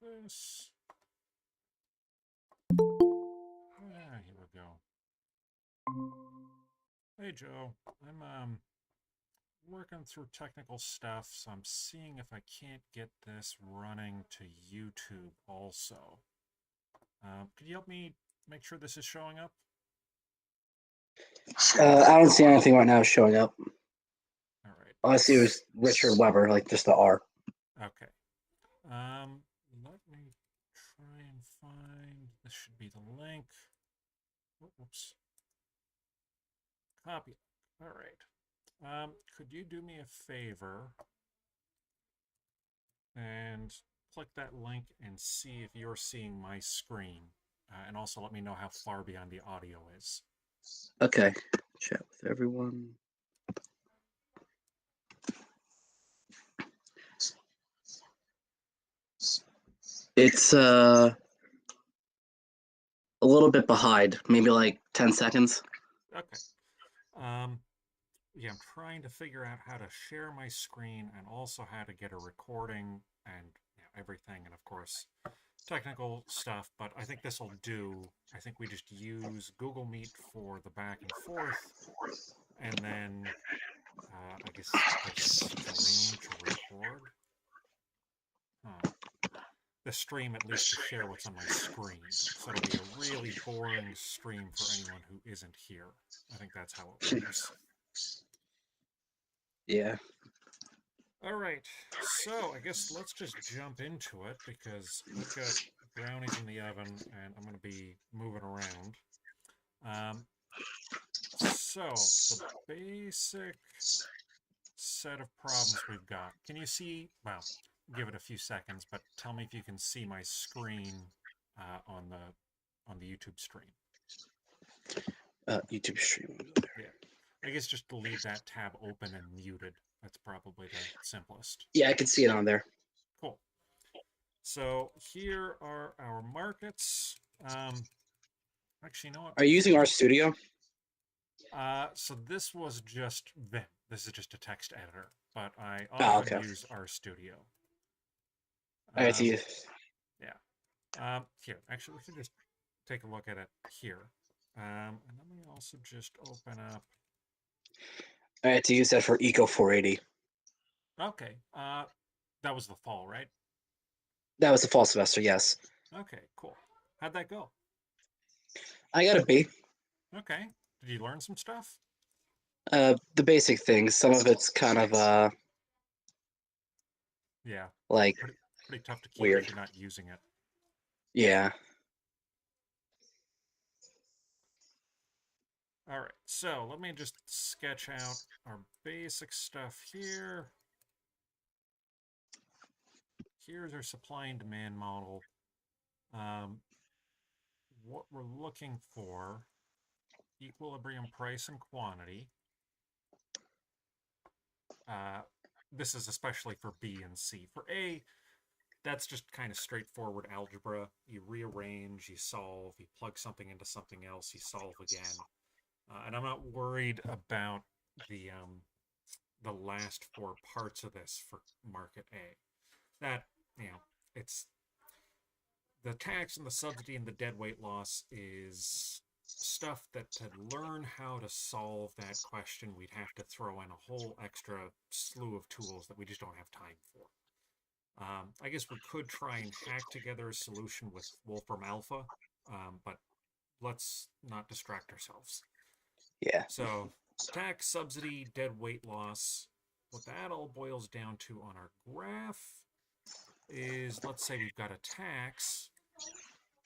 this. Here we go. Hey Joe, I'm working through technical stuff, so I'm seeing if I can't get this running to YouTube also. Could you help me make sure this is showing up? I don't see anything right now showing up. All right. All I see was Richard Weber, like just the R. Okay. Let me try and find. This should be the link. Whoops. Copy. All right. Could you do me a favor and click that link and see if you're seeing my screen, and also let me know how far behind the audio is. Okay. Chat with everyone. It's a little bit behind, maybe like 10 seconds. Okay. Yeah, I'm trying to figure out how to share my screen and also how to get a recording and everything, and of course technical stuff, but I think this will do. I think we just use Google Meet for the back and forth, and then I guess the stream to record. Huh. The stream at least to share what's on my screen. So it'll be a really boring stream for anyone who isn't here. I think that's how it works. Yeah. All right, so I guess let's just jump into it because I've got brownies in the oven and I'm going to be moving around. So the basic set of problems we've got. Can you see? Well, give it a few seconds, but tell me if you can see my screen on the YouTube stream. YouTube stream. Yeah, I guess just to leave that tab open and muted. That's probably the simplest. Yeah, I can see it on there. Cool. So here are our markets. Actually, you know what? Are you using RStudio? So this was just Vim. This is just a text editor, but I Oh, often okay. use RStudio. I see. Yeah. Here, actually, we should just take a look at it here. And let me also just open up. I had to use that for Eco 480. Okay. That was the fall, right? That was the fall semester, yes. Okay, cool. How'd that go? I got a B. Okay. Did you learn some stuff? The basic things. Some of it's kind of Yeah. like Pretty tough to keep weird. if you're not using it. Yeah. All right, so let me just sketch out our basic stuff here. Here's our supply and demand model. What we're looking for, equilibrium price and quantity. This is especially for B and C. For A, that's just kind of straightforward algebra. You rearrange, you solve, you plug something into something else, you solve again. And I'm not worried about the last four parts of this for market A. That, it's the tax and the subsidy and the dead weight loss is stuff that to learn how to solve that question, we'd have to throw in a whole extra slew of tools that we just don't have time for. I guess we could try and hack together a solution with Wolfram Alpha, but let's not distract ourselves. Yeah. So tax, subsidy, dead weight loss, what that all boils down to on our graph is, let's say we've got a tax.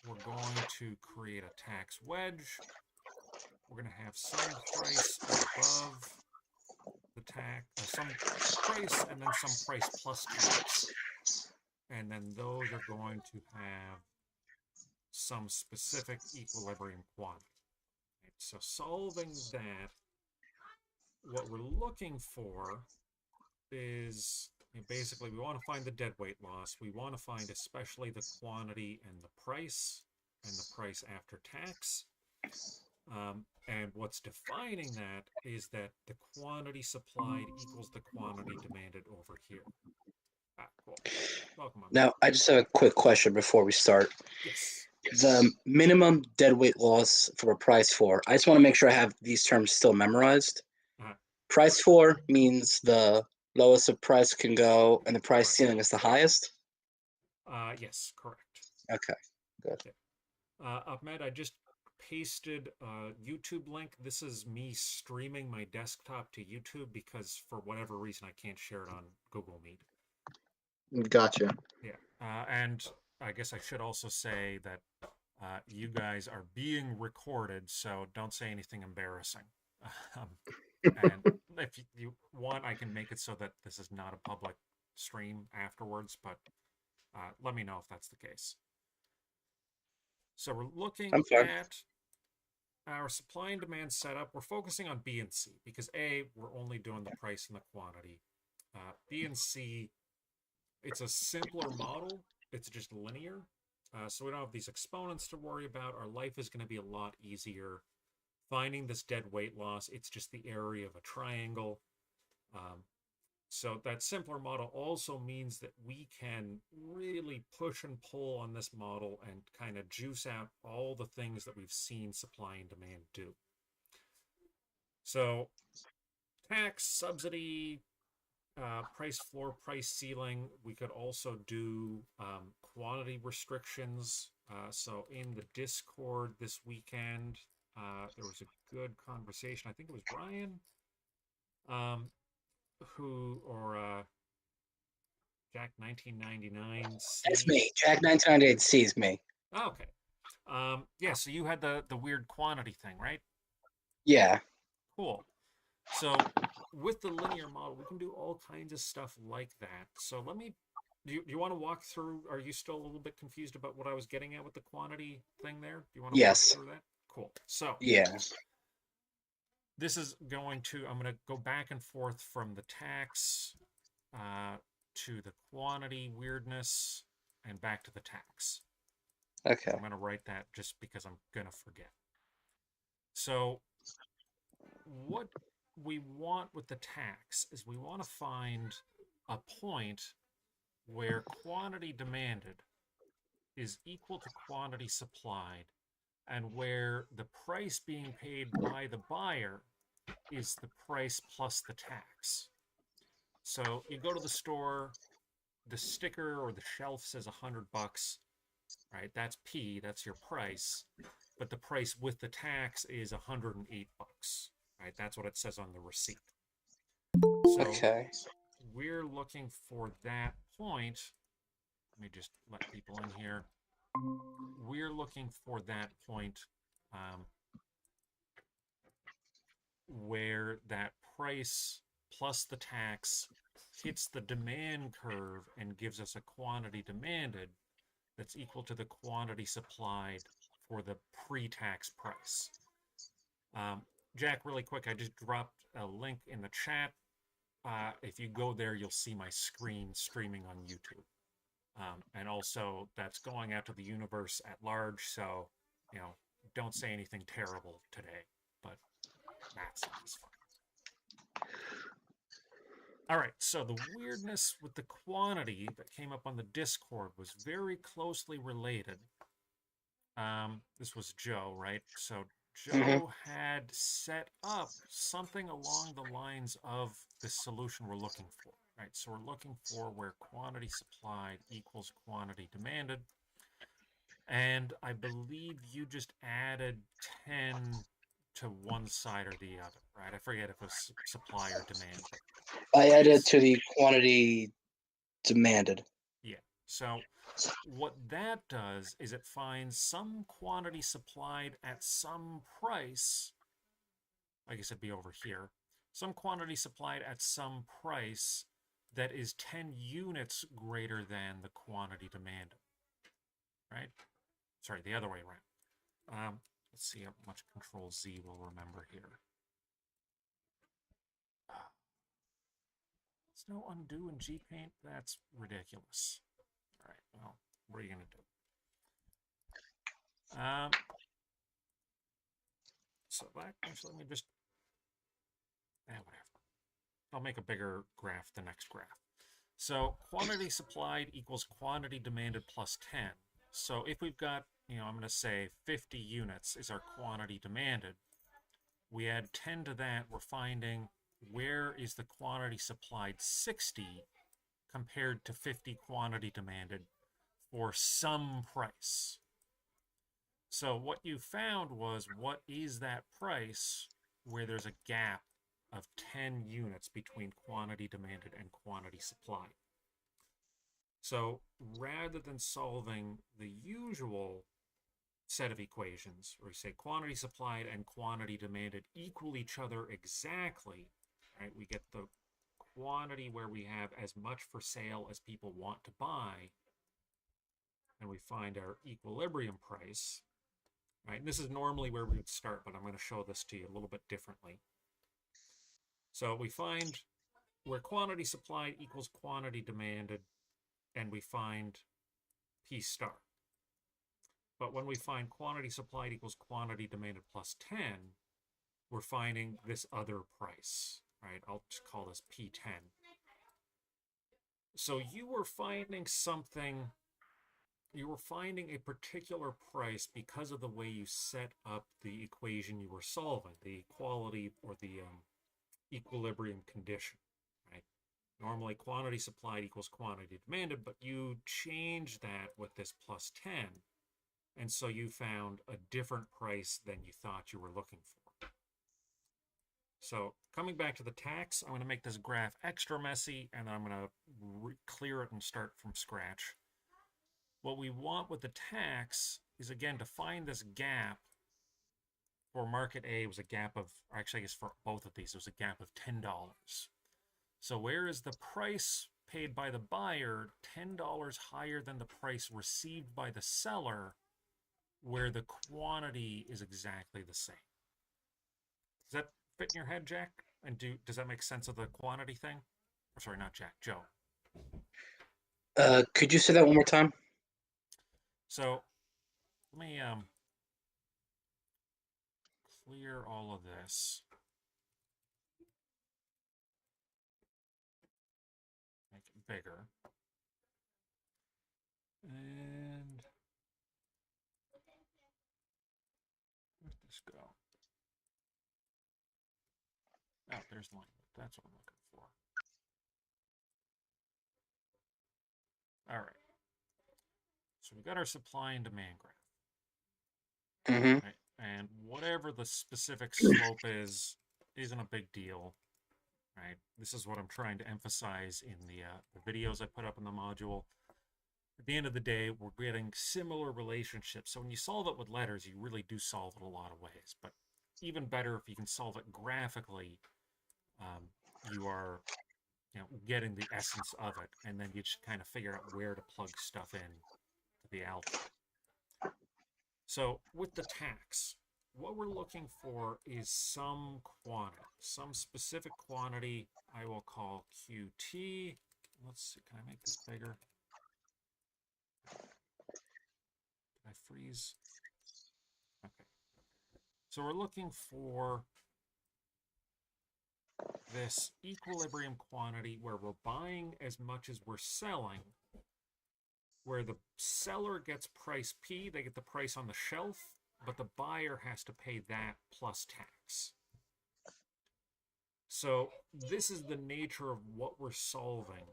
We're going to create a tax wedge. We're going to have some price above the tax, some price, and then some price plus tax. And then those are going to have some specific equilibrium quantity. Right? So solving that, what we're looking for is basically we want to find the dead weight loss. We want to find especially the quantity and the price after tax. And what's defining that is that the quantity supplied equals the quantity demanded over here. Cool. Welcome on. Now, I just have a quick question before we start. Yes. The minimum dead weight loss for a price floor. I just want to make sure I have these terms still memorized. Uh, Price floor means the lowest a price can go, and the price correct. ceiling is the highest. Yes, correct. Okay, good. Yeah. Ahmed, I just pasted a YouTube link. This is me streaming my desktop to YouTube because for whatever reason I can't share it on Google Meet. Gotcha. Yeah. And I guess I should also say that you guys are being recorded, so don't say anything embarrassing. Um, and if you want, I can make it so that this is not a public stream afterwards, but let me know if that's the case. So we're looking I'm fine. at our supply and demand setup. We're focusing on B and C because A, we're only doing the price and the quantity. B and C, it's a simpler model. It's just linear. So we don't have these exponents to worry about. Our life is going to be a lot easier. Finding this dead weight loss, it's just the area of a triangle. So that simpler model also means that we can really push and pull on this model and kind of juice out all the things that we've seen supply and demand do. So tax, subsidy, price floor, price ceiling. We could also do quantity restrictions. So in the Discord this weekend, there was a good conversation. I think it was Brian, who or Jack 1999 It's C. me. Jack 1998 sees me. Oh, okay. Yeah. So you had the weird quantity thing, right? Yeah. Cool. So with the linear model, we can do all kinds of stuff like that. So let me, do you want to walk through? Are you still a little bit confused about what I was getting at with the quantity thing there? Do you want to walk Yes. through that? Cool. So Yeah. this is going to, I'm going to go back and forth from the tax to the quantity weirdness and back to the tax. Okay. I'm going to write that just because I'm going to forget. So what we want with the tax is we want to find a point where quantity demanded is equal to quantity supplied and where the price being paid by the buyer is the price plus the tax. So you go to the store, the sticker or the shelf says $100, right? That's P, that's your price. But the price with the tax is $108, right? That's what it says on the receipt. So Okay. we're looking for that point. Let me just let people in here. We're looking for that point where that price plus the tax hits the demand curve and gives us a quantity demanded that's equal to the quantity supplied for the pre-tax price. Jack, really quick, I just dropped a link in the chat. If you go there, you'll see my screen streaming on YouTube. And also, that's going out to the universe at large, so, you know, don't say anything terrible today, but that stuff is fine. All right, so the weirdness with the quantity that came up on the Discord was very closely related. This was Joe, right? So Mm-hmm. Joe had set up something along the lines of the solution we're looking for, right? So we're looking for where quantity supplied equals quantity demanded. And I believe you just added 10 to one side or the other, right? I forget if it was supply or demand, but I added to the quantity demanded. yeah. So what that does is it finds some quantity supplied at some price. I guess it'd be over here. Some quantity supplied at some price that is 10 units greater than the quantity demanded, right? Sorry, the other way around. Let's see how much Control Z will remember here. There's no undo in GPaint? That's ridiculous. All right, well, what are you going to do? So that, actually, let me just, whatever. I'll make a bigger graph the next graph. So quantity supplied equals quantity demanded plus 10. So if we've got, I'm going to say 50 units is our quantity demanded. We add 10 to that, we're finding where is the quantity supplied 60 compared to 50 quantity demanded for some price. So what you found was, what is that price where there's a gap of 10 units between quantity demanded and quantity supplied. So rather than solving the usual set of equations where we say quantity supplied and quantity demanded equal each other exactly, right? We get the quantity where we have as much for sale as people want to buy, and we find our equilibrium price, right? And this is normally where we would start, but I'm going to show this to you a little bit differently. So we find where quantity supplied equals quantity demanded, and we find P star. But when we find quantity supplied equals quantity demanded plus 10, we're finding this other price, right? I'll just call this P10. So you were finding something, you were finding a particular price because of the way you set up the equation you were solving, the equality or the equilibrium condition, right? Normally quantity supplied equals quantity demanded, but you changed that with this plus 10. And so you found a different price than you thought you were looking for. So coming back to the tax, I'm going to make this graph extra messy, and then I'm going to clear it and start from scratch. What we want with the tax is, again, to find this gap. For market A, it was a gap of, or actually I guess for both of these, it was a gap of $10. So where is the price paid by the buyer $10 higher than the price received by the seller, where the quantity is exactly the same? Does that fit in your head, Jack? And does that make sense of the quantity thing? Or sorry, not Jack, Joe. Could you say that one more time? So let me clear all of this. Make it bigger. And where'd this go? Oh, there's the line. That's what I'm looking for. All right. So we got our supply and demand graph. Mm-hmm. Right? And whatever the specific slope is, isn't a big deal. Right? This is what I'm trying to emphasize in the videos I put up in the module. At the end of the day, we're getting similar relationships. So when you solve it with letters, you really do solve it a lot of ways. But even better if you can solve it graphically, you are getting the essence of it, and then you just kind of figure out where to plug stuff in to the algebra. So with the tax, what we're looking for is some quantity, some specific quantity I will call QT. Let's see, can I make this bigger? Did I freeze? Okay. So we're looking for this equilibrium quantity where we're buying as much as we're selling, where the seller gets price P, they get the price on the shelf, but the buyer has to pay that plus tax. So this is the nature of what we're solving.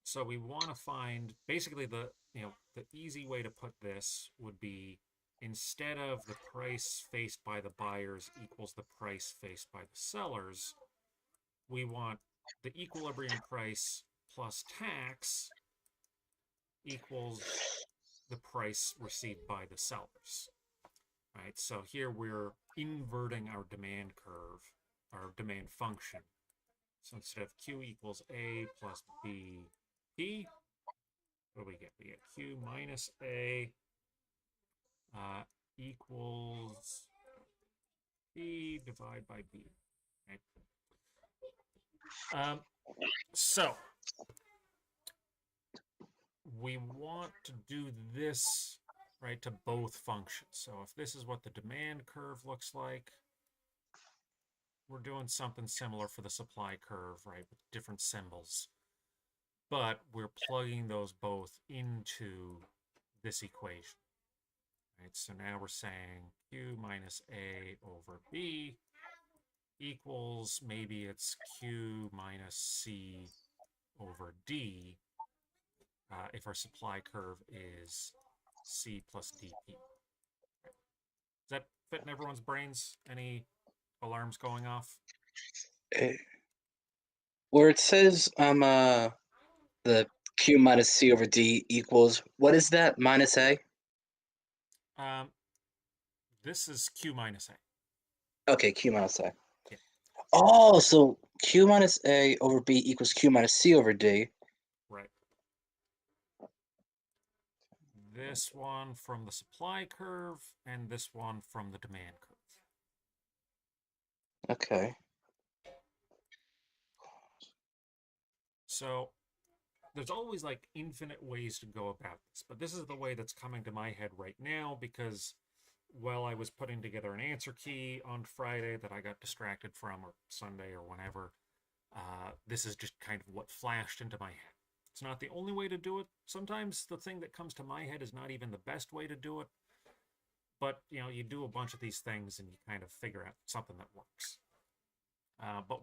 So we want to find, basically the easy way to put this would be, instead of the price faced by the buyers equals the price faced by the sellers, we want the equilibrium price plus tax equals the price received by the sellers, right? So here we're inverting our demand curve, our demand function. So instead of Q equals A plus B P, what do we get? We get Q minus A equals B divided by B, right? So we want to do this, right, to both functions. So if this is what the demand curve looks like, we're doing something similar for the supply curve, right, with different symbols. but we're plugging those both into this equation. Right, so now we're saying Q minus A over B equals, maybe it's Q minus C over D, if our supply curve is C plus DP. Does that fit in everyone's brains? Any alarms going off? Eh, Where it says the Q minus C over D equals, what is that? Minus A? Um, this is Q minus A. Okay, Q minus A. Yeah. Oh, so Q minus A over B equals Q minus C over D. Right. This one from the supply curve and this one from the demand curve. Okay. So there's always like infinite ways to go about this, but this is the way that's coming to my head right now because while I was putting together an answer key on Friday that I got distracted from, or Sunday or whenever, this is just kind of what flashed into my head. It's not the only way to do it. Sometimes the thing that comes to my head is not even the best way to do it. But, you know, you do a bunch of these things and you kind of figure out something that works. But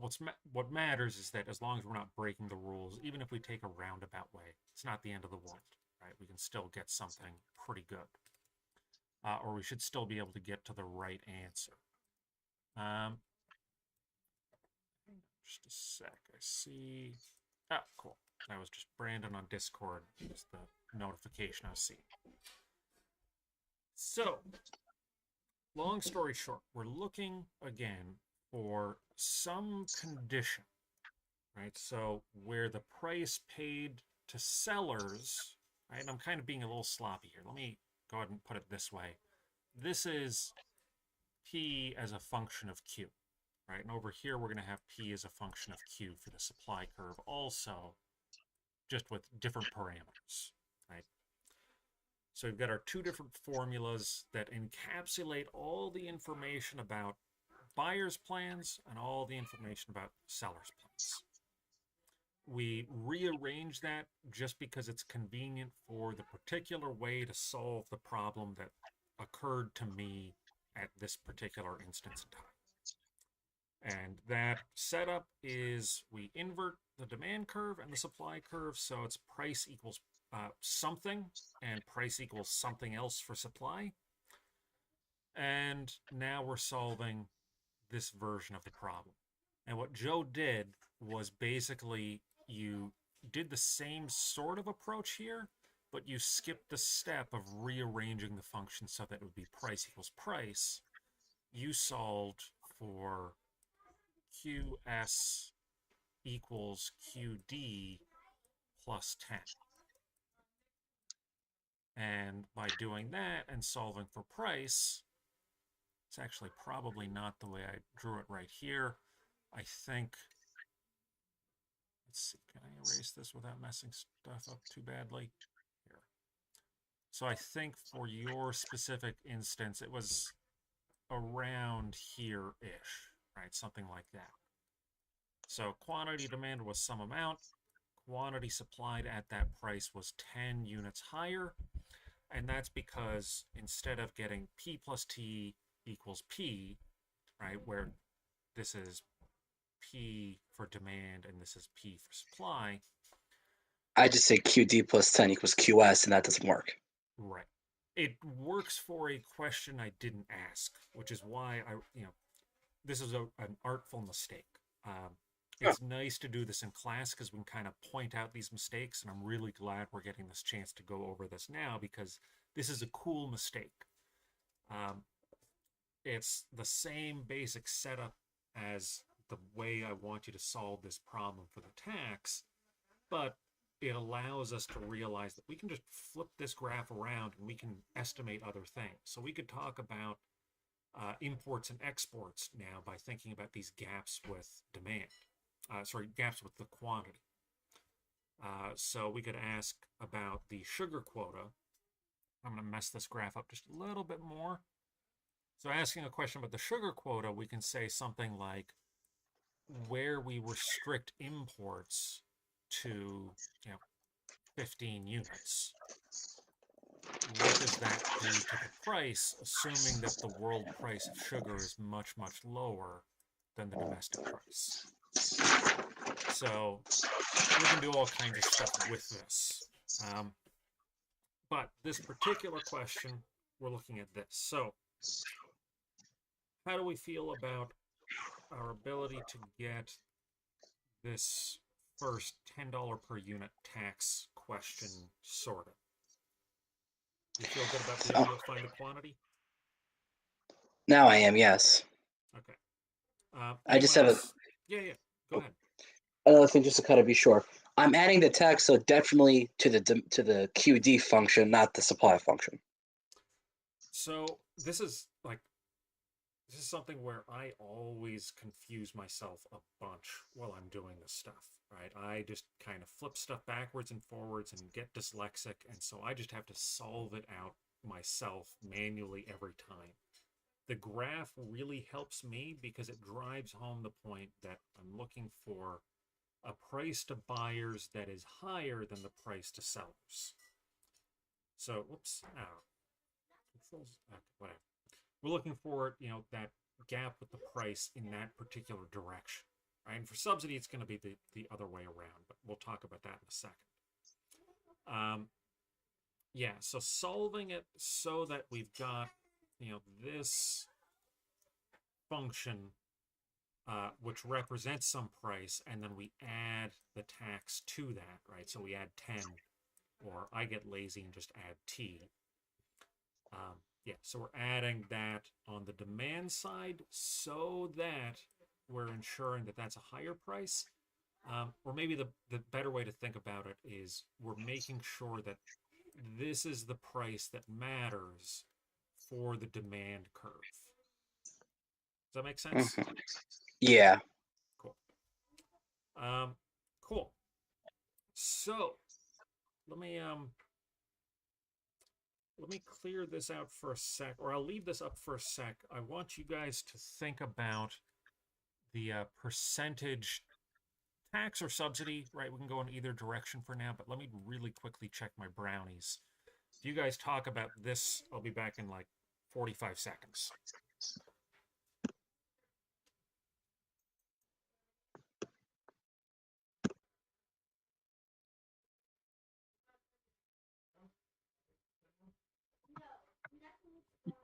what matters is that as long as we're not breaking the rules, even if we take a roundabout way, it's not the end of the world, right? We can still get something pretty good. Or we should still be able to get to the right answer. Just a sec. I see. Ah, cool. That was just Brandon on Discord. It's the notification I see. So, long story short, we're looking again for some condition, right? So, where the price paid to sellers, right? And I'm kind of being a little sloppy here. Let me go ahead and put it this way. This is P as a function of Q, right? And over here, we're going to have P as a function of Q for the supply curve also, just with different parameters, right? So we've got our two different formulas that encapsulate all the information about buyer's plans and all the information about seller's plans. We rearrange that just because it's convenient for the particular way to solve the problem that occurred to me at this particular instance in time. And that setup is we invert the demand curve and the supply curve, so it's price equals something, and price equals something else for supply. And now we're solving this version of the problem. And what Joe did was basically you did the same sort of approach here, but you skipped the step of rearranging the function so that it would be price equals price. You solved for QS equals QD plus 10. And by doing that and solving for price, it's actually probably not the way I drew it right here. I think, let's see, can I erase this without messing stuff up too badly? Here. So I think for your specific instance, it was around here-ish, right? Something like that. So quantity demand was some amount. Quantity supplied at that price was 10 units higher. And that's because instead of getting P plus T equals P, right, where this is P for demand and this is P for supply. I just say QD plus 10 equals QS, and that doesn't work. Right. It works for a question I didn't ask, which is why this is an artful mistake. It's nice to do this in class because we can kind of point out these mistakes, and I'm really glad we're getting this chance to go over this now because this is a cool mistake. It's the same basic setup as the way I want you to solve this problem for the tax, but it allows us to realize that we can just flip this graph around and we can estimate other things. So we could talk about imports and exports now by thinking about these gaps with demand. Gaps with the quantity. So we could ask about the sugar quota. I'm going to mess this graph up just a little bit more. So asking a question about the sugar quota, we can say something like, where we restrict imports, to 15 units. What does that do to the price, assuming that the world price of sugar is much, much lower than the domestic price? So we can do all kinds of stuff with this. But this particular question, we're looking at this. So how do we feel about our ability to get this first $10 per unit tax question sorted? Do you feel good about being able to find the quantity? Now I am, yes. Okay. I just Anyone have else? Yeah. Go ahead. another thing, just to kind of be sure. I'm adding the tax, so definitely to the QD function, not the supply function. So this is something where I always confuse myself a bunch while I'm doing this stuff, right? I just kind of flip stuff backwards and forwards and get dyslexic, and so I just have to solve it out myself manually every time. The graph really helps me because it drives home the point that I'm looking for a price to buyers that is higher than the price to sellers. So, whoops, whatever. We're looking for, that gap with the price in that particular direction, right? And for subsidy, it's going to be the other way around, but we'll talk about that in a second. Yeah, so solving it so that we've got, this function which represents some price, and then we add the tax to that, right? So we add 10, or I get lazy and just add T. Yeah, so we're adding that on the demand side so that we're ensuring that that's a higher price. Or maybe the better way to think about it is we're making sure that this is the price that matters for the demand curve. Does that make sense? Mm-hmm. Yeah. Cool. Cool. So let me clear this out for a sec, or I'll leave this up for a sec. I want you guys to think about the percentage tax or subsidy, right? We can go in either direction for now, but let me really quickly check my brownies. If you guys talk about this, I'll be back in like 45 seconds.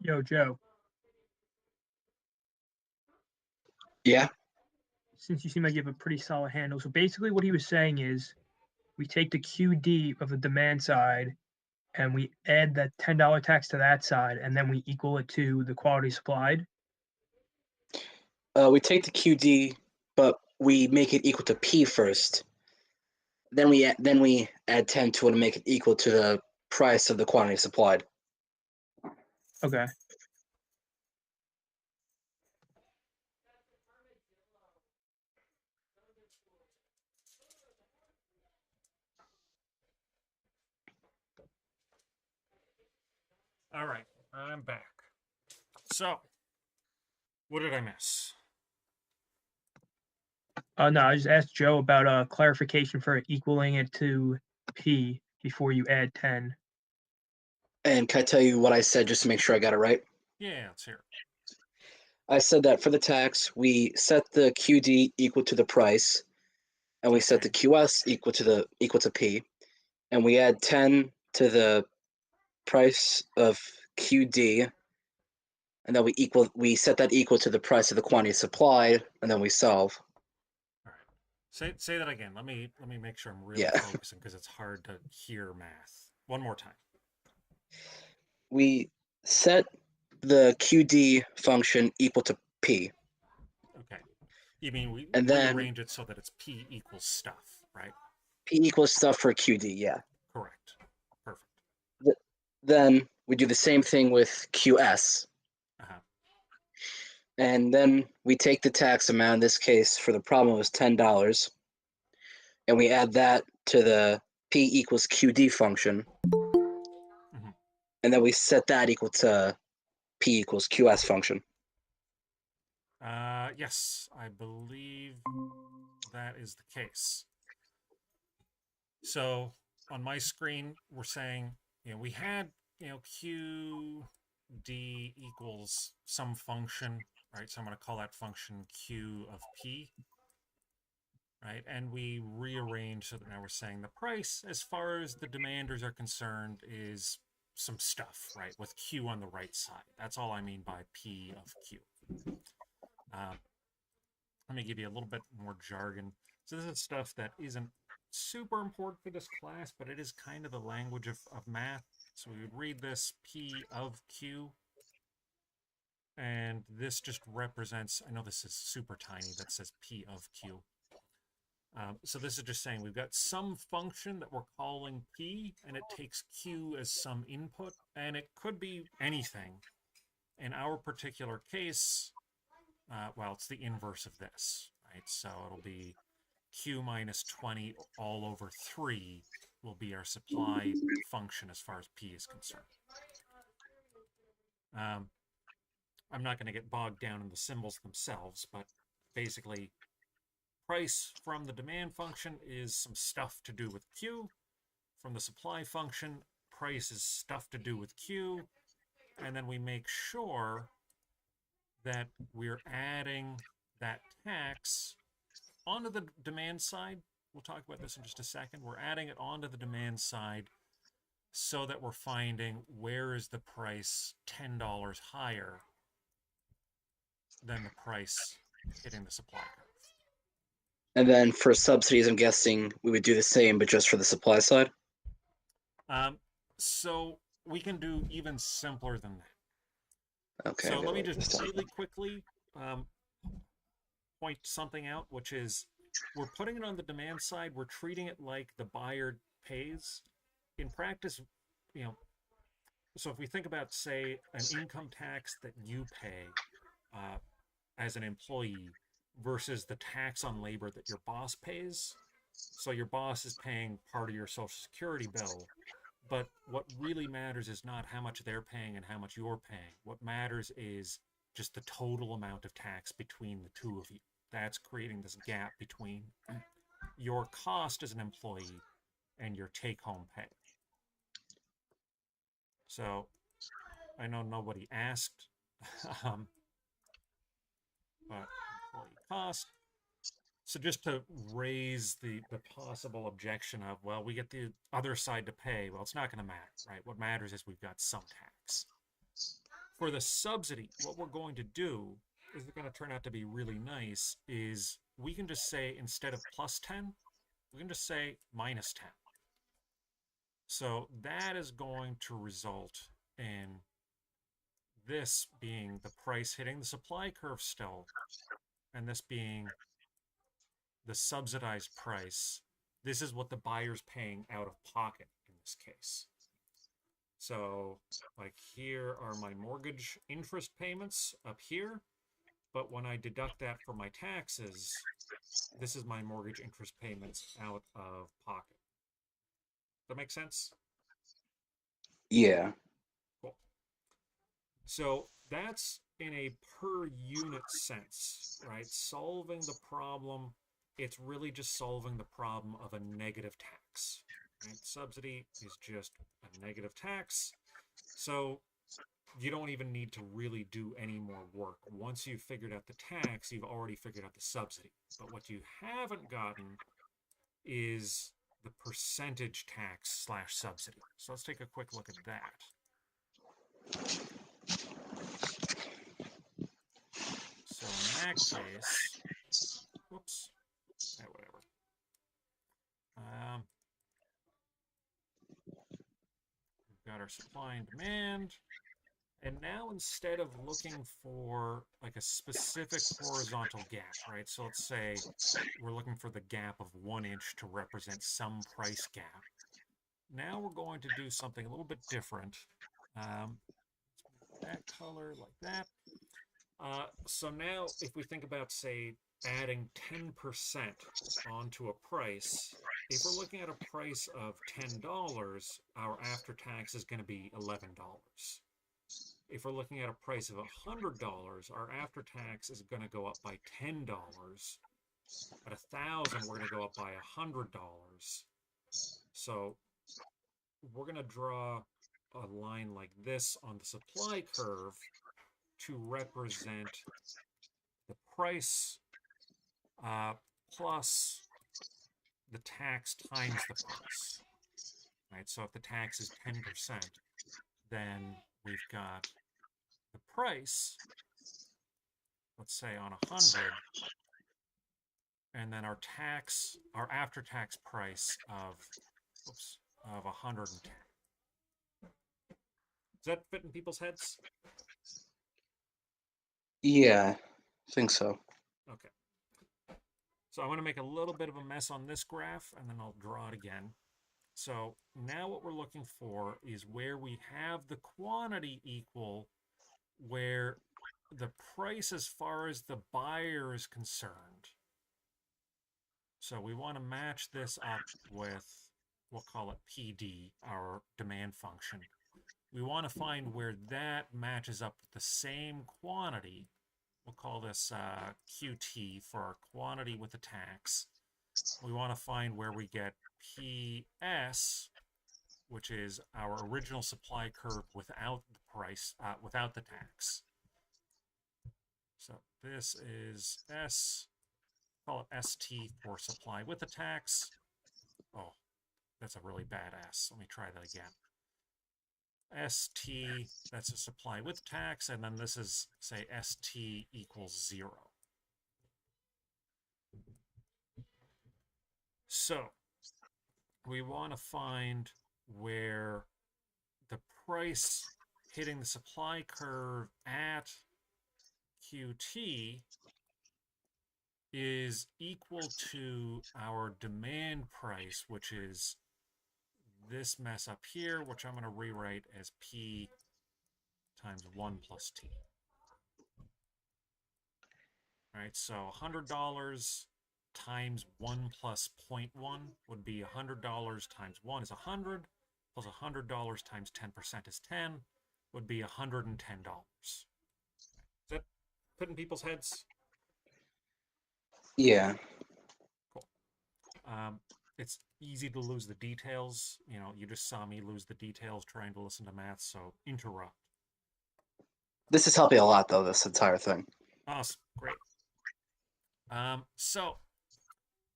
Yo, Joe, Yeah. since you seem like you have a pretty solid handle. So basically, what he was saying is we take the QD of the demand side and we add that $10 tax to that side, and then we equal it to the quality supplied. We take the QD, but we make it equal to P first. Then we add 10 to it and make it equal to the price of the quantity supplied. Okay. All right, I'm back. So, what did I miss? No, I just asked Joe about clarification for equaling it to P before you add 10. And can I tell you what I said just to make sure I got it right? Yeah, let's hear it. I said that for the tax, we set the QD equal to the price, and we set the QS equal to P, and we add 10 to the price of QD, and then we set that equal to the price of the quantity supplied, and then we solve. All right. Say that again. Let me make sure I'm really Yeah. focusing because it's hard to hear math. One more time. We set the QD function equal to P. Okay. You mean we And then rearrange it so that it's P equals stuff, right? P equals stuff for QD, yeah. Correct. Perfect. Then we do the same thing with QS. Uh-huh. And then we take the tax amount, in this case, for the problem, it was $10, and we add that to the P equals QD function. Mm-hmm. And then we set that equal to P equals QS function. Yes, I believe that is the case. So on my screen, we're saying, we had, QD equals some function, right? So I'm going to call that function Q of P, right? And we rearrange so that now we're saying the price, as far as the demanders are concerned, is some stuff, right? With Q on the right side. That's all I mean by P of Q. Let me give you a little bit more jargon. So this is stuff that isn't super important for this class, but it is kind of the language of math. So we would read this P of Q, and this just represents, I know this is super tiny, that says P of Q. So this is just saying we've got some function that we're calling P, and it takes Q as some input, and it could be anything. In our particular case, well, it's the inverse of this, right? So it'll be Q minus 20 all over 3 will be our supply function as far as P is concerned. I'm not going to get bogged down in the symbols themselves, but basically, price from the demand function is some stuff to do with Q. From the supply function, price is stuff to do with Q. And then we make sure that we're adding that tax onto the demand side. We'll talk about this in just a second. We're adding it onto the demand side so that we're finding where is the price $10 higher than the price hitting the supply curve. And then for subsidies, I'm guessing we would do the same, but just for the supply side. So we can do even simpler than that. Okay. So let me just really quickly point something out, which is we're putting it on the demand side. We're treating it like the buyer pays. In practice, so if we think about, say, an income tax that you pay as an employee versus the tax on labor that your boss pays. So your boss is paying part of your Social Security bill, but what really matters is not how much they're paying and how much you're paying. What matters is just the total amount of tax between the two of you. That's creating this gap between your cost as an employee and your take-home pay. So I know nobody asked, but employee cost. So just to raise the possible objection of, well, we get the other side to pay. Well, it's not going to matter, right? What matters is we've got some tax. For the subsidy, what we're going to do is going to turn out to be really nice is we can just say instead of plus 10, we can just say minus 10. So that is going to result in this being the price hitting the supply curve still, and this being the subsidized price. This is what the buyer's paying out of pocket in this case. So like here are my mortgage interest payments up here, but when I deduct that from my taxes, this is my mortgage interest payments out of pocket. Does that make sense? Yeah. Cool. So that's in a per unit sense, right? Solving the problem, it's really just solving the problem of a negative tax. Right? Subsidy is just a negative tax. So you don't even need to really do any more work. Once you've figured out the tax, you've already figured out the subsidy. But what you haven't gotten is the percentage tax / subsidy. So let's take a quick look at that. So in that case, whoops, whatever. We've got our supply and demand. And now instead of looking for like a specific horizontal gap, right? So let's say we're looking for the gap of 1 inch to represent some price gap. Now we're going to do something a little bit different. That color like that. So now if we think about, say, adding 10% onto a price, if we're looking at a price of $10, our after tax is going to be $11. If we're looking at a price of $100, our after tax is going to go up by $10. At 1,000, we're going to go up by $100. So we're going to draw a line like this on the supply curve to represent the price plus the tax times the price. Right? So if the tax is 10%, then we've got the price, let's say on 100, and then our after-tax price of, of 110. Does that fit in people's heads? Yeah, I think so. Okay. So I'm going to make a little bit of a mess on this graph, and then I'll draw it again. So now what we're looking for is where we have the quantity equal, where the price as far as the buyer is concerned. So we want to match this up with, we'll call it PD, our demand function. We want to find where that matches up with the same quantity. We'll call this QT for our quantity with the tax. We want to find where we get PS, which is our original supply curve without the price, without the tax. So this is S, call it ST for supply with the tax. Oh, that's a really bad S. Let me try that again. ST, that's a supply with tax, and then this is, say, ST equals 0. So we want to find where the price hitting the supply curve at QT is equal to our demand price, which is this mess up here, which I'm going to rewrite as P times 1 plus T. All right, so $100 times 1 plus 0.1 would be $100 times 1 is 100, plus $100 times 10% is 10, would be $110. Is that put in people's heads? Yeah. Cool. It's easy to lose the details. You know, you just saw me lose the details trying to listen to math, so interrupt. This is helping a lot, though, this entire thing. Awesome. Great. So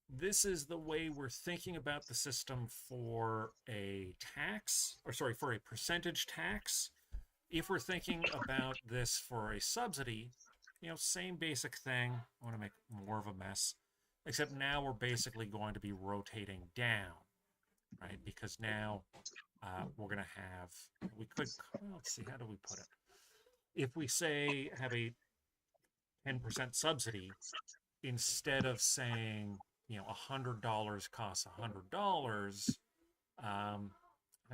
this is the way we're thinking about the system for a tax, or sorry, for a percentage tax. If we're thinking about this for a subsidy, you know, same basic thing. I want to make more of a mess, except now we're basically going to be rotating down, right? Because now we're going to have, we could, let's see, how do we put it? If we say have a 10% subsidy, instead of saying, you know, $100 costs $100, how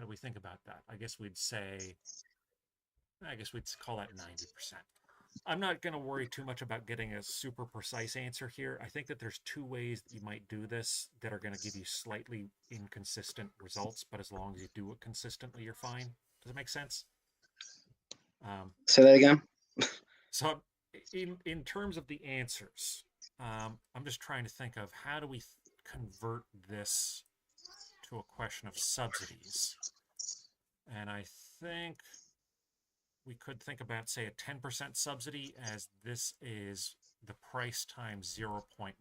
do we think about that? I guess we'd call that 90%. I'm not going to worry too much about getting a super precise answer here. I think that there's two ways that you might do this that are going to give you slightly inconsistent results, but as long as you do it consistently, you're fine. Does it make sense? Say that again. So in terms of the answers, I'm just trying to think of how do we convert this to a question of subsidies. And I think we could think about, say, a 10% subsidy as this is the price times 0.9,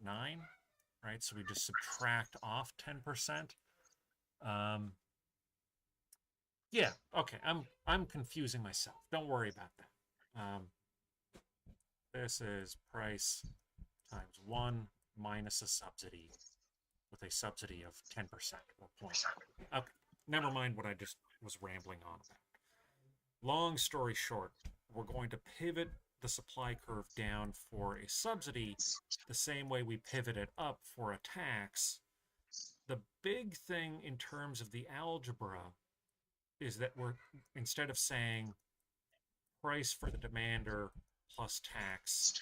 right? So we just subtract off 10%. Yeah, okay, I'm confusing myself. Don't worry about that. This is price times 1 minus a subsidy with a subsidy of 10% or 0.9. Okay, never mind what I just was rambling on about. Long story short, we're going to pivot the supply curve down for a subsidy the same way we pivot it up for a tax. The big thing in terms of the algebra is that we're, instead of saying price for the demander plus tax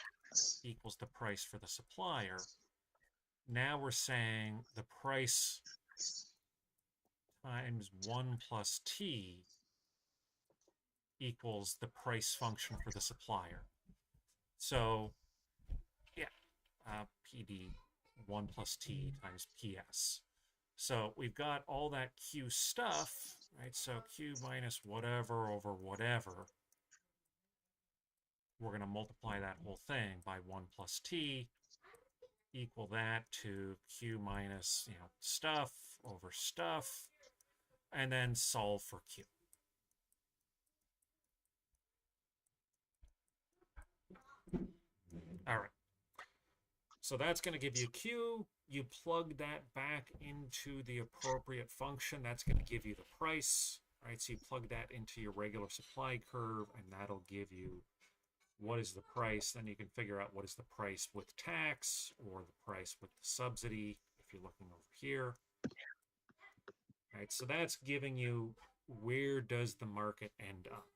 equals the price for the supplier, now we're saying the price times 1 plus T equals the price function for the supplier. So, yeah, PD 1 plus T times PS. So we've got all that Q stuff, right? So Q minus whatever over whatever. We're going to multiply that whole thing by 1 plus T, equal that to Q minus, stuff over stuff, and then solve for Q. All right. So that's going to give you Q. You plug that back into the appropriate function. That's going to give you the price, right? So you plug that into your regular supply curve, and that'll give you what is the price. Then you can figure out what is the price with tax or the price with the subsidy if you're looking over here. Right? So that's giving you where does the market end up.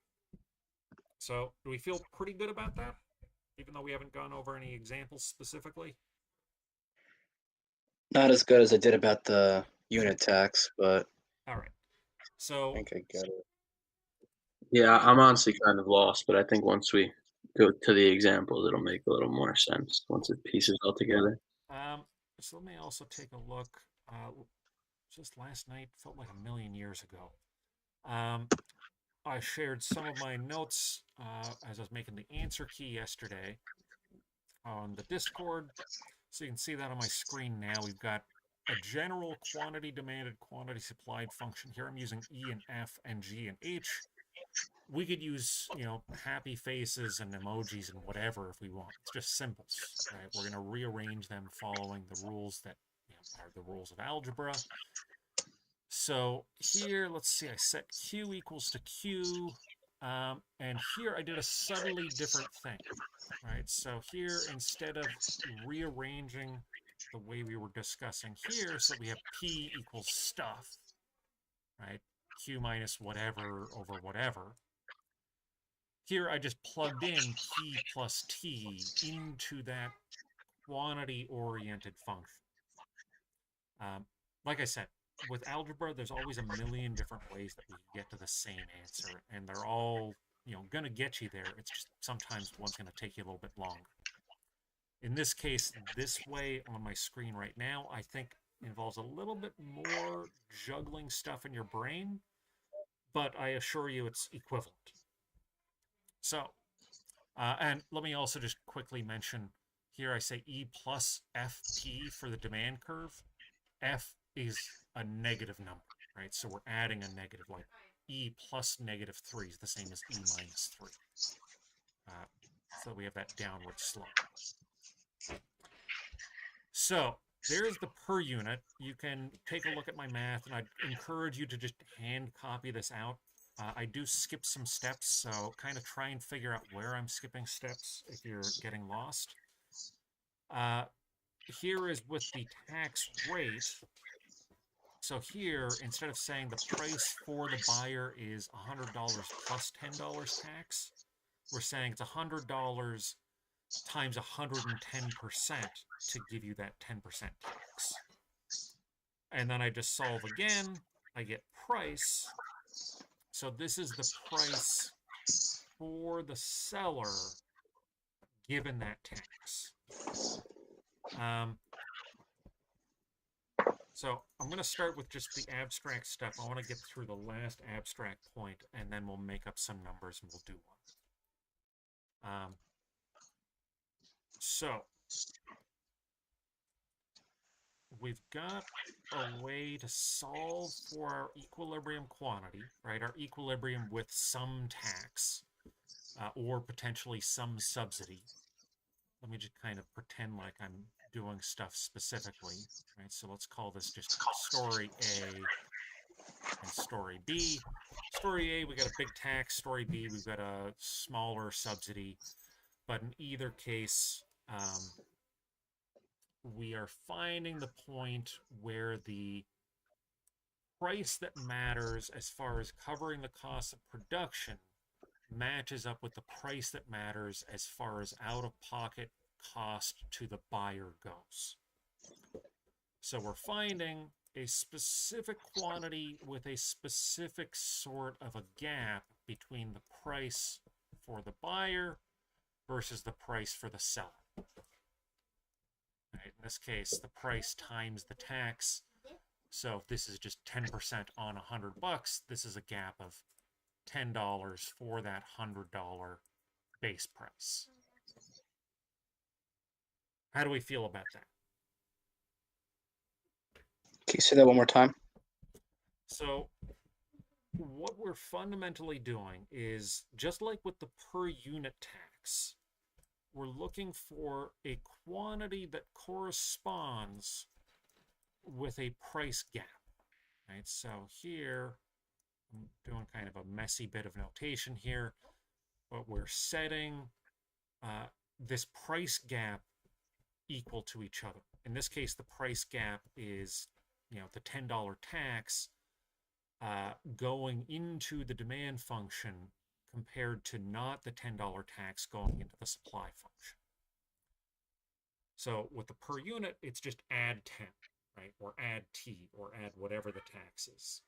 So do we feel pretty good about that, even though we haven't gone over any examples specifically? Not as good as I did about the unit tax, but All right. I So think I get it. Yeah, I'm honestly kind of lost, but I think once we go to the examples, it'll make a little more sense once it pieces all together. so let me also take a look. Just last night felt like a million years ago. I shared some of my notes as I was making the answer key yesterday on the Discord. So you can see that on my screen now. We've got a general quantity demanded, quantity supplied function here. I'm using E and F and G and H. We could use, happy faces and emojis and whatever if we want. It's just symbols, right? We're going to rearrange them following the rules that are the rules of algebra. So here, let's see, I set Q equals to Q. And here I did a subtly different thing, right? So here, instead of rearranging the way we were discussing here, so we have P equals stuff, right? Q minus whatever over whatever. Here I just plugged in P plus T into that quantity-oriented function. Like I said, with algebra, there's always a million different ways that we can get to the same answer, and they're all, going to get you there. It's just sometimes one's going to take you a little bit longer. In this case, this way on my screen right now, I think involves a little bit more juggling stuff in your brain, but I assure you it's equivalent. So, and let me also just quickly mention here I say E plus FP for the demand curve. F is a negative number, right? So we're adding a negative, like E plus -3 is the same as E minus 3. So we have that downward slope. So there's the per unit. You can take a look at my math, and I'd encourage you to just hand copy this out. I do skip some steps, so kind of try and figure out where I'm skipping steps if you're getting lost. Here is with the tax rate. So here, instead of saying the price for the buyer is $100 plus $10 tax, we're saying it's $100 times 110% to give you that 10% tax. And then I just solve again. I get price. So this is the price for the seller given that tax. So I'm going to start with just the abstract stuff. I want to get through the last abstract point, and then we'll make up some numbers and we'll do one. So we've got a way to solve for our equilibrium quantity, right? Our equilibrium with some tax or potentially some subsidy. Let me just kind of pretend like I'm doing stuff specifically, right? So let's call this just story A and story B. Story A, we got a big tax. Story B, we've got a smaller subsidy. But in either case, we are finding the point where the price that matters as far as covering the cost of production matches up with the price that matters as far as out-of-pocket cost to the buyer goes. So we're finding a specific quantity with a specific sort of a gap between the price for the buyer versus the price for the seller. Right, in this case, the price times the tax. So if this is just 10% on $100, this is a gap of $10 for that $100 base price. How do we feel about that? Can you say that one more time? So what we're fundamentally doing is, just like with the per unit tax, we're looking for a quantity that corresponds with a price gap, right? So here, I'm doing kind of a messy bit of notation here, but we're setting this price gap equal to each other. In this case, the price gap is, the $10 tax going into the demand function compared to not the $10 tax going into the supply function. So with the per unit, it's just add 10, right? Or add T, or add whatever the tax is.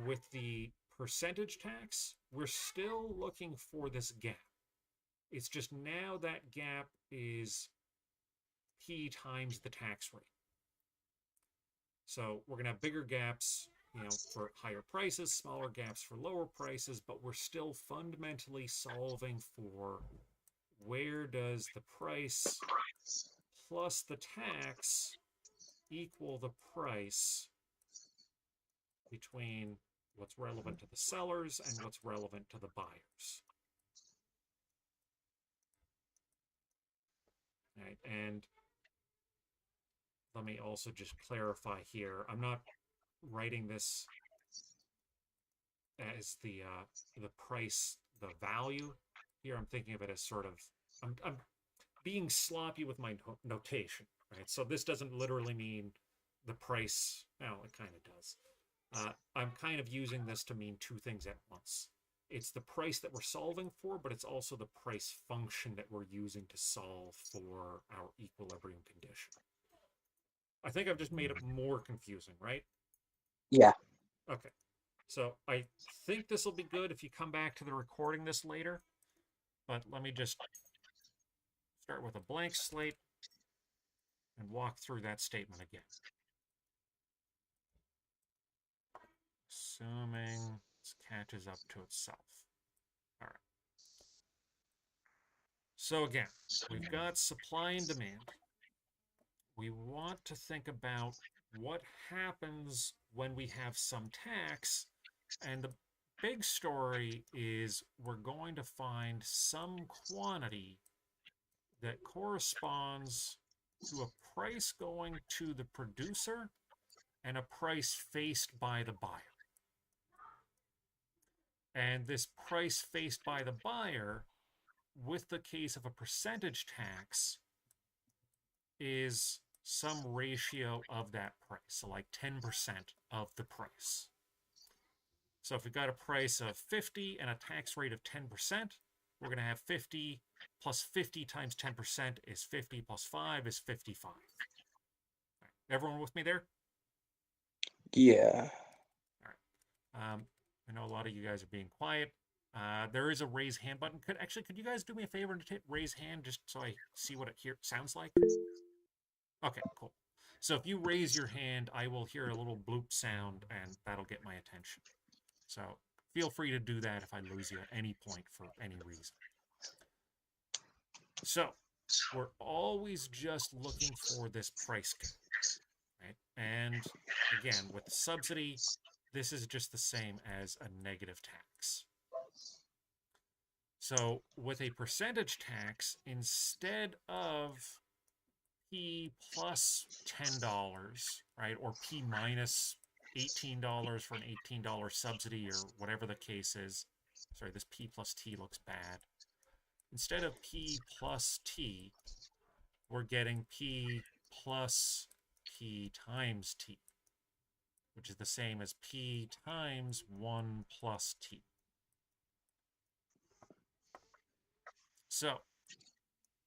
With the percentage tax, we're still looking for this gap. It's just now that gap is P times the tax rate. So we're going to have bigger gaps, for higher prices, smaller gaps for lower prices, but we're still fundamentally solving for where does the price plus the tax equal the price between what's relevant to the sellers and what's relevant to the buyers. Right, and let me also just clarify here. I'm not writing this as the price, the value. Here I'm thinking of it as sort of, I'm being sloppy with my notation, right? So this doesn't literally mean the price. Well, it kind of does. I'm kind of using this to mean two things at once. It's the price that we're solving for, but it's also the price function that we're using to solve for our equilibrium condition. I think I've just made it more confusing, right? Yeah. Okay. So I think this will be good if you come back to the recording this later. But let me just start with a blank slate and walk through that statement again. Assuming this catches up to itself. All right. So again, we've got supply and demand. We want to think about what happens when we have some tax, and the big story is we're going to find some quantity that corresponds to a price going to the producer and a price faced by the buyer. And this price faced by the buyer, with the case of a percentage tax, is some ratio of that price. So like 10% of the price. So if we've got a price of 50 and a tax rate of 10%, we're going to have 50 plus 50 times 10% is 50 plus 5 is 55. Right. Everyone with me there? Yeah. All right. I know a lot of you guys are being quiet. There is a raise hand button. Could you guys do me a favor and raise hand just so I see what it sounds like? Okay, cool. So if you raise your hand, I will hear a little bloop sound, and that'll get my attention. So feel free to do that if I lose you at any point for any reason. So we're always just looking for this price gap, right? And again, with the subsidy, this is just the same as a negative tax. So with a percentage tax, instead of P plus $10, right, or P minus $18 for an $18 subsidy or whatever the case is. Sorry, this P plus T looks bad. Instead of P plus T, we're getting P plus P times T, which is the same as P times 1 plus T. So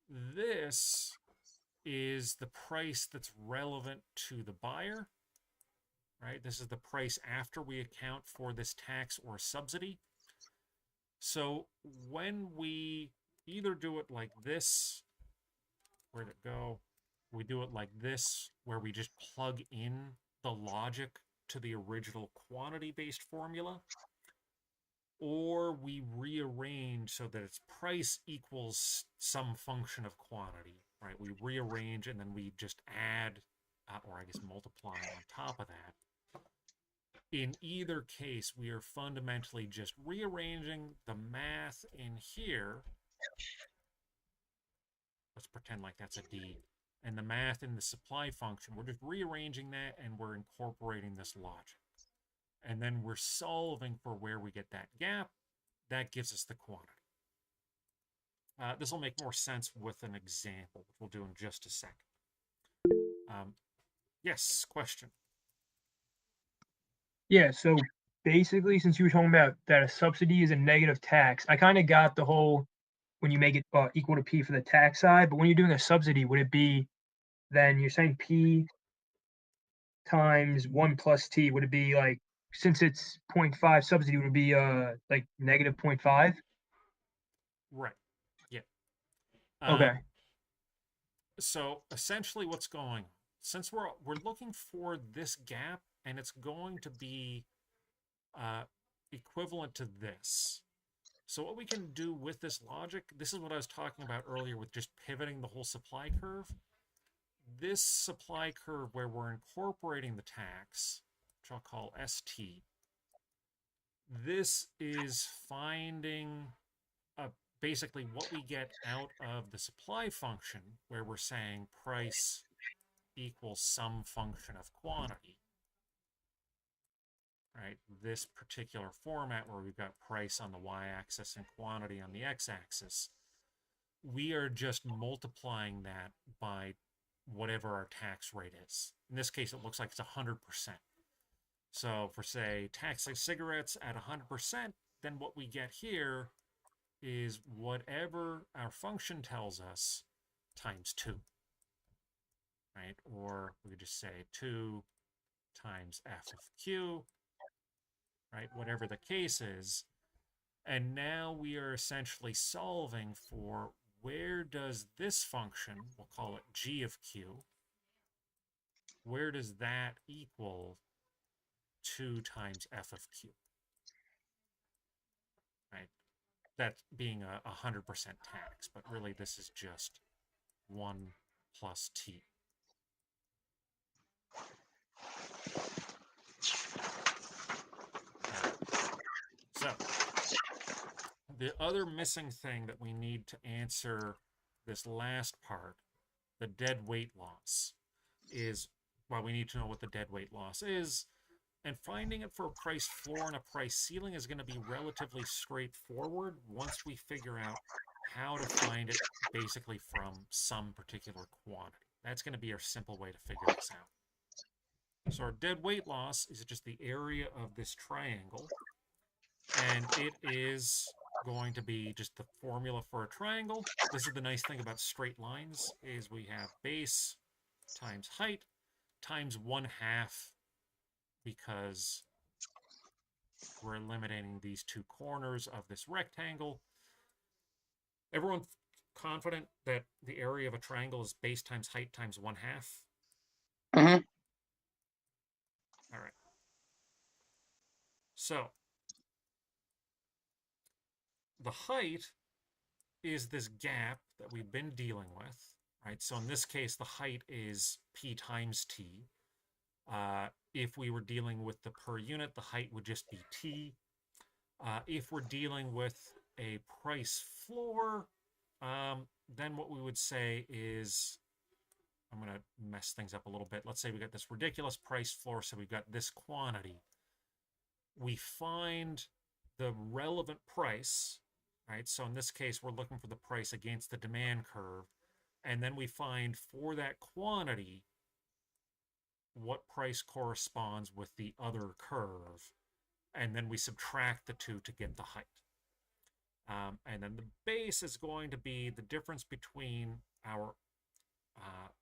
this is the price that's relevant to the buyer, right? This is the price after we account for this tax or subsidy. So when we either do it like this, where'd it go? We do it like this, where we just plug in the logic to the original quantity-based formula, or we rearrange so that its price equals some function of quantity, right? We rearrange and then we just add, or I guess multiply on top of that. In either case, we are fundamentally just rearranging the math in here. Let's pretend like that's a D. And the math in the supply function, we're just rearranging that and we're incorporating this logic. And then we're solving for where we get that gap. That gives us the quantity. This will make more sense with an example, which we'll do in just a second. Yes, question. Yeah, so basically, since you were talking about that a subsidy is a negative tax, I kind of got the whole when you make it equal to P for the tax side, but when you're doing a subsidy, would it be then you're saying P times 1 plus T? Would it be like, since it's 0.5 subsidy, would it be like negative 0.5? Right. Yeah. Okay. So essentially what's going on, since we're looking for this gap and it's going to be equivalent to this. So what we can do with this logic, this is what I was talking about earlier with just pivoting the whole supply curve. This supply curve where we're incorporating the tax, which I'll call ST, this is finding basically what we get out of the supply function where we're saying price equals some function of quantity. Right? This particular format where we've got price on the y-axis and quantity on the x-axis, we are just multiplying that by whatever our tax rate is. In this case, it looks like it's 100%. So for, say, taxing cigarettes at 100%, then what we get here is whatever our function tells us times 2. Right? Or we could just say 2 times f of q, right? Whatever the case is. And now we are essentially solving for where does this function, we'll call it g of q, where does that equal 2 times f of q? Right? That being a 100% tax, but really this is just 1 plus t. So, the other missing thing that we need to answer this last part, the dead weight loss, is, well, we need to know what the dead weight loss is, and finding it for a price floor and a price ceiling is going to be relatively straightforward once we figure out how to find it basically from some particular quantity. That's going to be our simple way to figure this out. So our dead weight loss is just the area of this triangle, and it is going to be just the formula for a triangle. This is the nice thing about straight lines, is we have base times height times 1/2, because we're eliminating these two corners of this rectangle. Everyone confident that the area of a triangle is base times height times 1/2? Mm-hmm. All right. So the height is this gap that we've been dealing with, right? So in this case, the height is P times T. If we were dealing with the per unit, the height would just be T. If we're dealing with a price floor, then what we would say is, I'm going to mess things up a little bit. Let's say we got this ridiculous price floor, so we've got this quantity. We find the relevant price, right? So in this case, we're looking for the price against the demand curve. And then we find for that quantity what price corresponds with the other curve. And then we subtract the two to get the height. And then the base is going to be the difference between our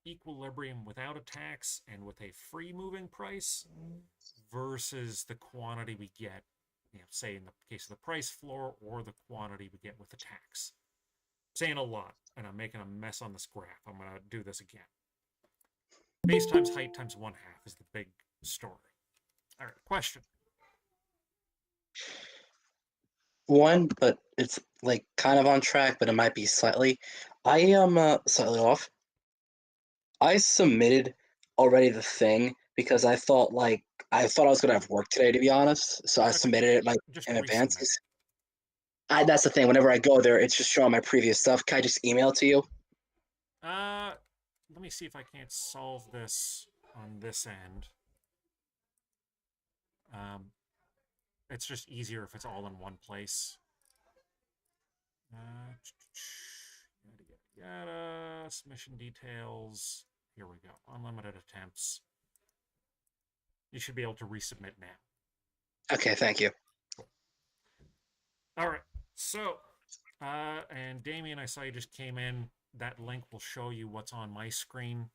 equilibrium without a tax and with a free moving price versus the quantity we get, say in the case of the price floor, or the quantity we get with the tax. I'm saying a lot, and I'm making a mess on this graph. I'm going to do this again. Base times height times 1/2 is the big story. All right, question. One, but it's like kind of on track, but it might be slightly. I am slightly off. I submitted already the thing because I thought I was gonna have work today, to be honest. So I Okay. submitted it like Just in advance. resubmit. That's the thing. Whenever I go there, it's just showing my previous stuff. Can I just email it to you? Let me see if I can't solve this on this end. It's just easier if it's all in one place. Yada, yada, submission details. Here we go. Unlimited attempts. You should be able to resubmit now. Okay, thank you. All right. So, and Damien, I saw you just came in. That link will show you what's on my screen.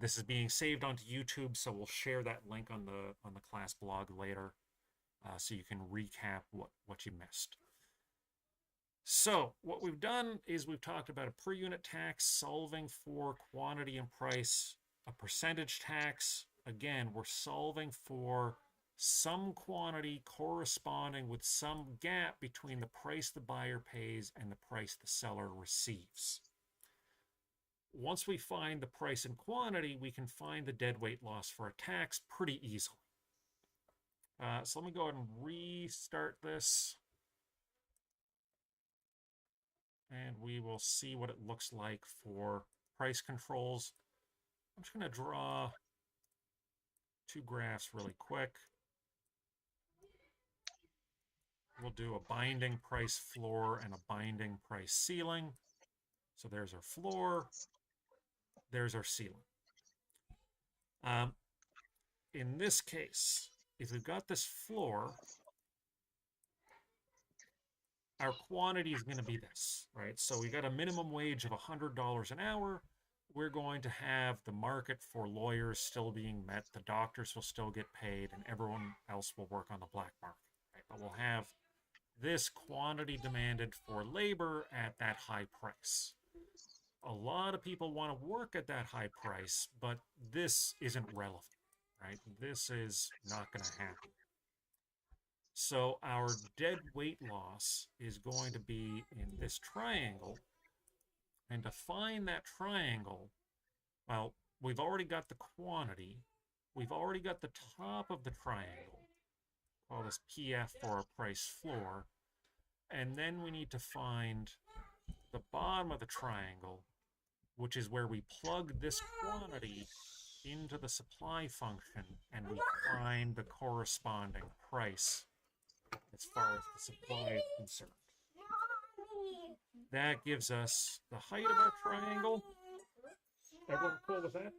This is being saved onto YouTube, so we'll share that link on the class blog later, so you can recap what you missed. So what we've done is we've talked about a per unit tax, solving for quantity and price, a percentage tax. Again, we're solving for some quantity corresponding with some gap between the price the buyer pays and the price the seller receives. Once we find the price and quantity, we can find the deadweight loss for a tax pretty easily. So let me go ahead and restart this. And we will see what it looks like for price controls. I'm just going to draw two graphs really quick. We'll do a binding price floor and a binding price ceiling. So there's our floor. There's our ceiling. In this case, if we've got this floor, our quantity is going to be this, right? So we got a minimum wage of $100 an hour. We're going to have the market for lawyers still being met. The doctors will still get paid, and everyone else will work on the black market, right? But we'll have this quantity demanded for labor at that high price. A lot of people want to work at that high price, but this isn't relevant, right? This is not going to happen. So our dead weight loss is going to be in this triangle. And to find that triangle, well, we've already got the quantity. We've already got the top of the triangle. Call this PF for our price floor. And then we need to find the bottom of the triangle, which is where we plug this quantity into the supply function and we find the corresponding price as far as the supply is concerned. That gives us the height of our triangle. Everyone cool with that?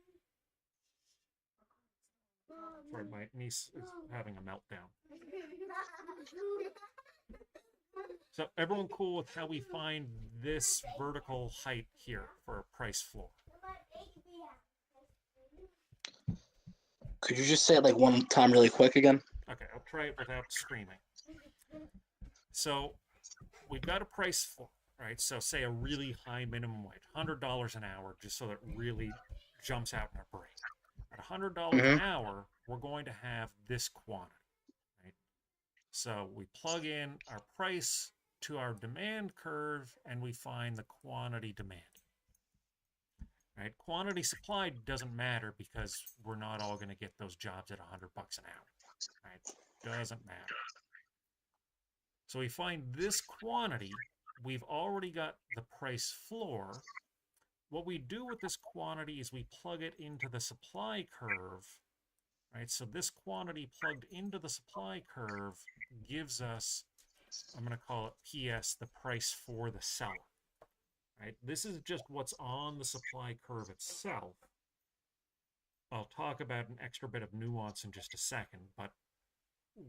Sorry, my niece is having a meltdown. So everyone cool with how we find this vertical height here for a price floor? Could you just say it like one time really quick again? Okay, I'll try it without screaming. So we've got a price floor, right? So say a really high minimum wage, $100 an hour, just so that it really jumps out in our brain. At $100 an hour, we're going to have this quantity, right? So we plug in our price to our demand curve and we find the quantity demanded. Right? Quantity supplied doesn't matter because we're not all going to get those jobs at $100 an hour. Right? Doesn't matter. So we find this quantity. We've already got the price floor. What we do with this quantity is we plug it into the supply curve. Right? So this quantity plugged into the supply curve gives us, I'm going to call it PS, the price for the seller. Right? This is just what's on the supply curve itself. I'll talk about an extra bit of nuance in just a second, but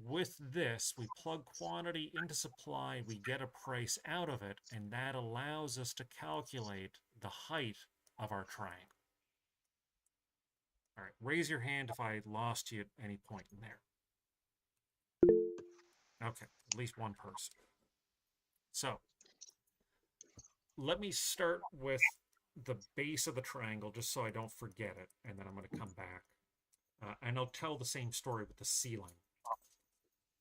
with this, we plug quantity into supply, we get a price out of it, and that allows us to calculate the height of our triangle. All right, raise your hand if I lost you at any point in there. Okay, at least one person. So, let me start with the base of the triangle just so I don't forget it, and then I'm going to come back. And I'll tell the same story with the ceiling.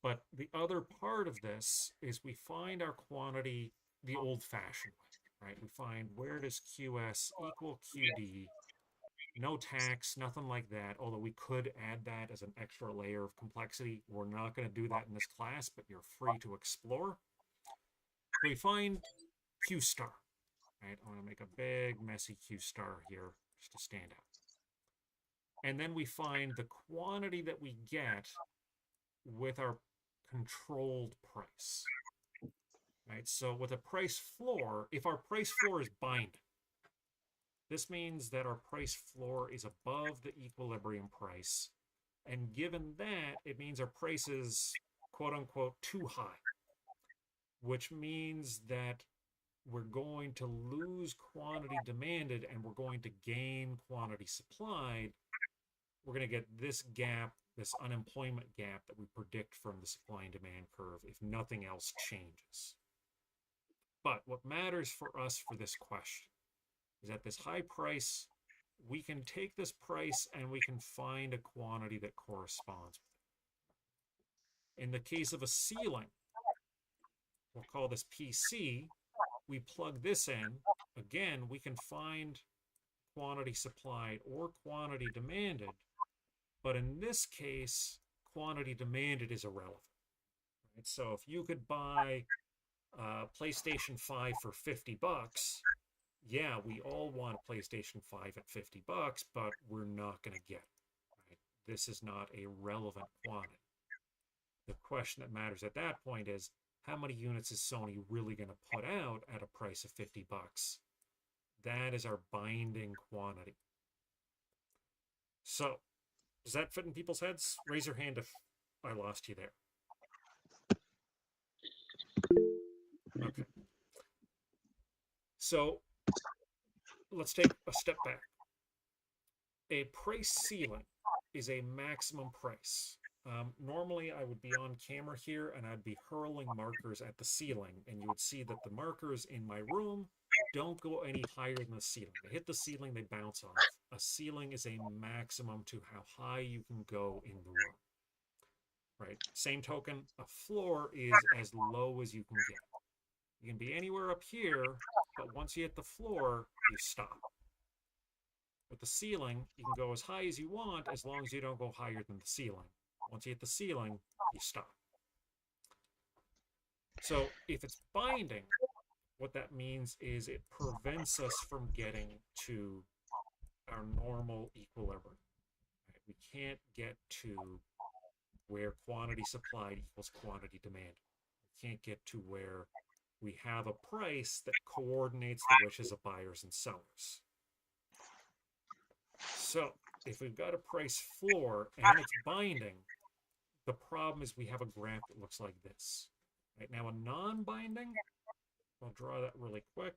But the other part of this is we find our quantity the old-fashioned way, right? We find where does QS equal QD, no tax, nothing like that, although we could add that as an extra layer of complexity. We're not going to do that in this class, but you're free to explore. So we find Q star, right? I'm going to make a big, messy Q star here just to stand out. And then we find the quantity that we get with our controlled price, right? So with a price floor, if our price floor is binding, this means that our price floor is above the equilibrium price. And given that, it means our price is quote unquote too high, which means that we're going to lose quantity demanded and we're going to gain quantity supplied. We're going to get this gap, this unemployment gap that we predict from the supply and demand curve if nothing else changes. But what matters for us for this question is at this high price, we can take this price and we can find a quantity that corresponds with it. In the case of a ceiling, we'll call this PC, we plug this in, again, we can find quantity supplied or quantity demanded, but in this case, quantity demanded is irrelevant. Right? So if you could buy PlayStation 5 for $50, yeah, we all want a PlayStation 5 at $50, but we're not going to get it. Right? This is not a relevant quantity. The question that matters at that point is, how many units is Sony really going to put out at a price of $50? That is our binding quantity. So, does that fit in people's heads? Raise your hand if I lost you there. Okay. So, let's take a step back. A price ceiling is a maximum price. Normally, I would be on camera here and I'd be hurling markers at the ceiling, and you would see that the markers in my room don't go any higher than the ceiling. They hit the ceiling, they bounce off. A ceiling is a maximum to how high you can go in the room. Right? Same token, a floor is as low as you can get. You can be anywhere up here, but once you hit the floor, you stop. With the ceiling, you can go as high as you want as long as you don't go higher than the ceiling. Once you hit the ceiling, you stop. So if it's binding, what that means is it prevents us from getting to our normal equilibrium. Right? We can't get to where quantity supplied equals quantity demanded. We can't get to where we have a price that coordinates the wishes of buyers and sellers. So if we've got a price floor and it's binding, the problem is we have a graph that looks like this. Right now, a non-binding, I'll draw that really quick.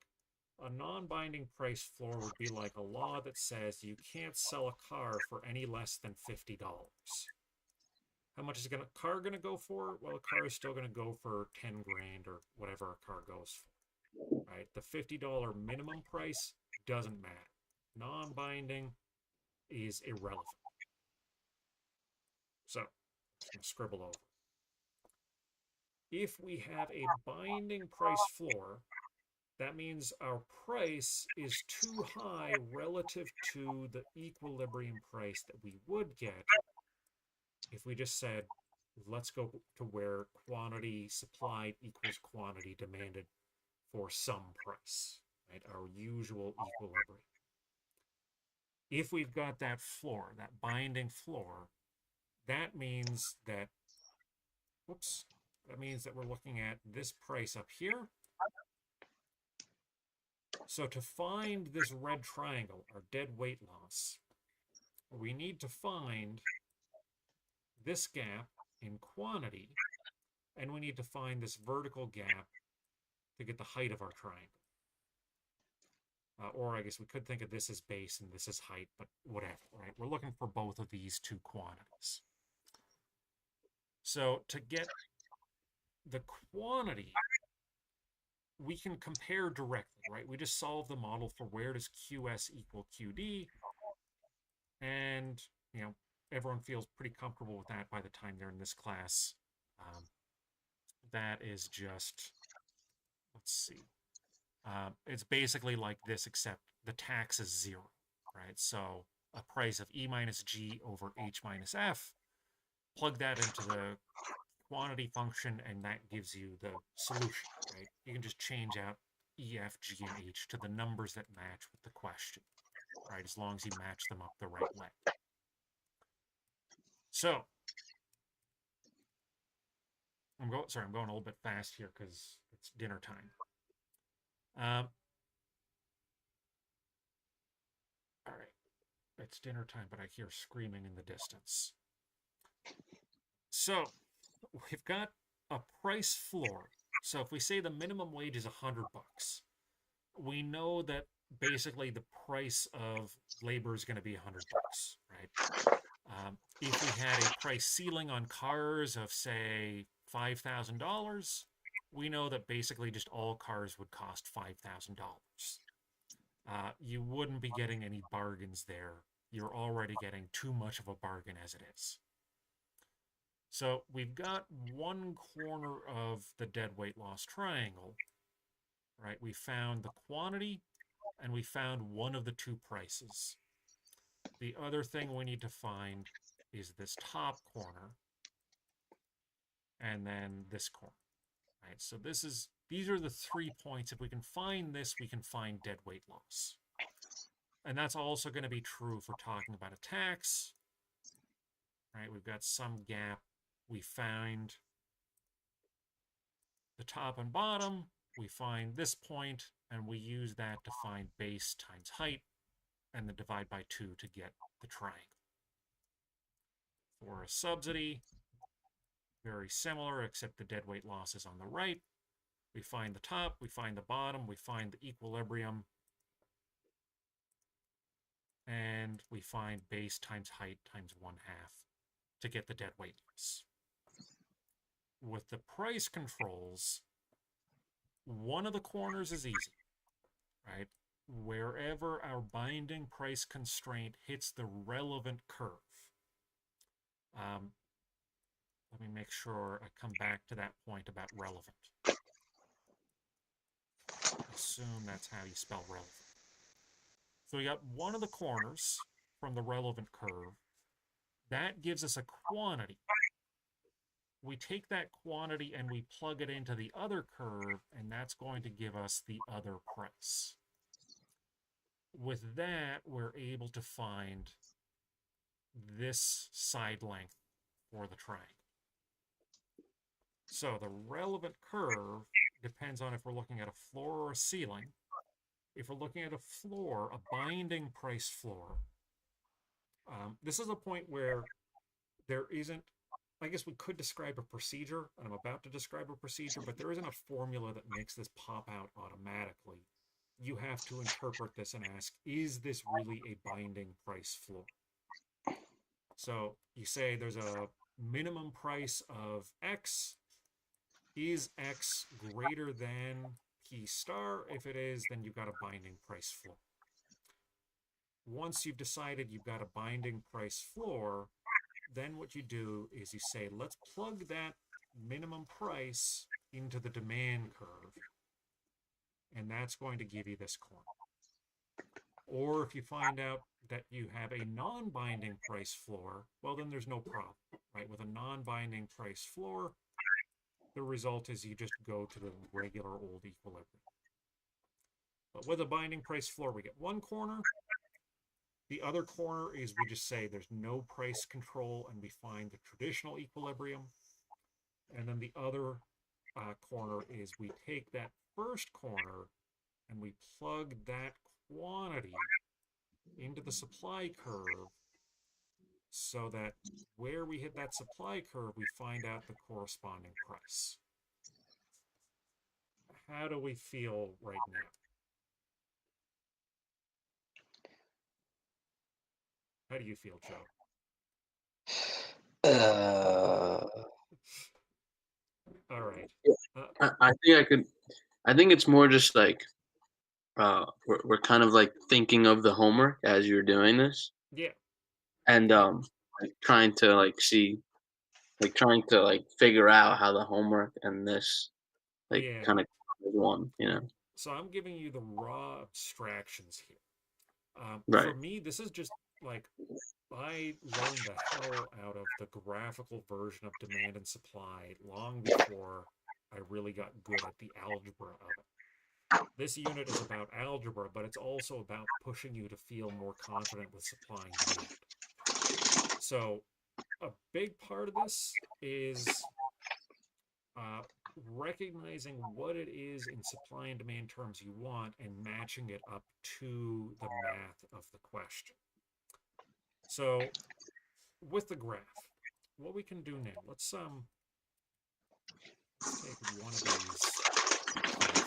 A non-binding price floor would be like a law that says you can't sell a car for any less than $50. How much is a car going to go for? Well, a car is still going to go for 10 grand or whatever a car goes for. Right? The $50 minimum price doesn't matter. Non-binding is irrelevant. So, I'm just going to scribble over. If we have a binding price floor, that means our price is too high relative to the equilibrium price that we would get if we just said, let's go to where quantity supplied equals quantity demanded for some price, right? Our usual equilibrium. If we've got that floor, that binding floor, that means that, that means that we're looking at this price up here. So to find this red triangle, our dead weight loss, we need to find this gap in quantity, and we need to find this vertical gap to get the height of our triangle. Or I guess we could think of this as base and this as height, but whatever, right? We're looking for both of these two quantities. So to get the quantity, we can compare directly, right? We just solve the model for where does QS equal QD, and, everyone feels pretty comfortable with that by the time they're in this class. That is just, let's see. It's basically like this, except the tax is 0, right? So a price of E minus G over H minus F, plug that into the quantity function, and that gives you the solution, right? You can just change out E, F, G, and H to the numbers that match with the question, right? As long as you match them up the right way. So, I'm going a little bit fast here because it's dinner time. All right, it's dinner time, but I hear screaming in the distance. So, we've got a price floor. So if we say the minimum wage is $100, we know that basically the price of labor is going to be $100, right? If we had a price ceiling on cars of, say, $5,000, we know that basically just all cars would cost $5,000. You wouldn't be getting any bargains there. You're already getting too much of a bargain as it is. So we've got one corner of the dead weight loss triangle, right? We found the quantity and we found one of the two prices. The other thing we need to find is this top corner and then this corner, right? So these are the 3 points. If we can find this, we can find dead weight loss. And that's also going to be true if we're talking about a tax, right? We've got some gap. We find the top and bottom, we find this point, and we use that to find base times height, and then divide by 2 to get the triangle. For a subsidy, very similar, except the dead weight loss is on the right. We find the top, we find the bottom, we find the equilibrium, and we find base times height times 1/2 to get the dead weight loss. With the price controls, one of the corners is easy, right? Wherever our binding price constraint hits the relevant curve. Let me make sure I come back to that point about relevant. Assume that's how you spell relevant. So we got one of the corners from the relevant curve. That gives us a quantity. We take that quantity and we plug it into the other curve, and that's going to give us the other price. With that, we're able to find this side length for the triangle. So the relevant curve depends on if we're looking at a floor or a ceiling. If we're looking at a floor, a binding price floor, this is a point where there isn't, I guess we could describe a procedure, and I'm about to describe a procedure, but there isn't a formula that makes this pop out automatically. You have to interpret this and ask, is this really a binding price floor? So you say there's a minimum price of X. Is X greater than P star? If it is, then you've got a binding price floor. Once you've decided you've got a binding price floor, then what you do is you say, let's plug that minimum price into the demand curve, and that's going to give you this corner. Or if you find out that you have a non-binding price floor, well, then there's no problem, right? With a non-binding price floor, the result is you just go to the regular old equilibrium. But with a binding price floor, we get one corner. The other corner is we just say there's no price control, and we find the traditional equilibrium. And then the other corner is we take that first corner and we plug that quantity into the supply curve so that where we hit that supply curve, we find out the corresponding price. How do we feel right now? How do you feel, Joe? All right. I think it's more just like we're kind of like thinking of the homework as you're doing this. Yeah. And like trying to like see, like trying to like figure out how the homework and this like Yeah. kind of one, you know. So I'm giving you the raw abstractions here. For Right. me, this is just like I learned the hell out of the graphical version of demand and supply long before I really got good at the algebra of it. This unit is about algebra, but it's also about pushing you to feel more confident with supply and demand. So a big part of this is recognizing what it is in supply and demand terms you want and matching it up to the math of the question. So with the graph, what we can do now, let's take one of these functions.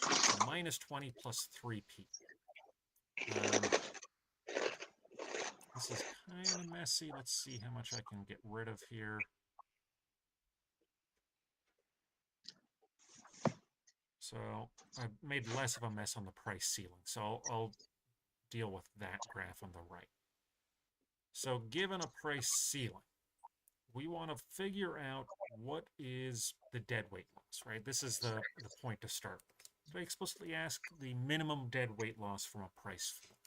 So minus 20 plus 3p. This is kind of messy. Let's see how much I can get rid of here. So I've made less of a mess on the price ceiling. So I'll deal with that graph on the right. So given a price ceiling, we want to figure out what is the deadweight loss, right? This is the point to start with. So I explicitly ask the minimum deadweight loss from a price floor.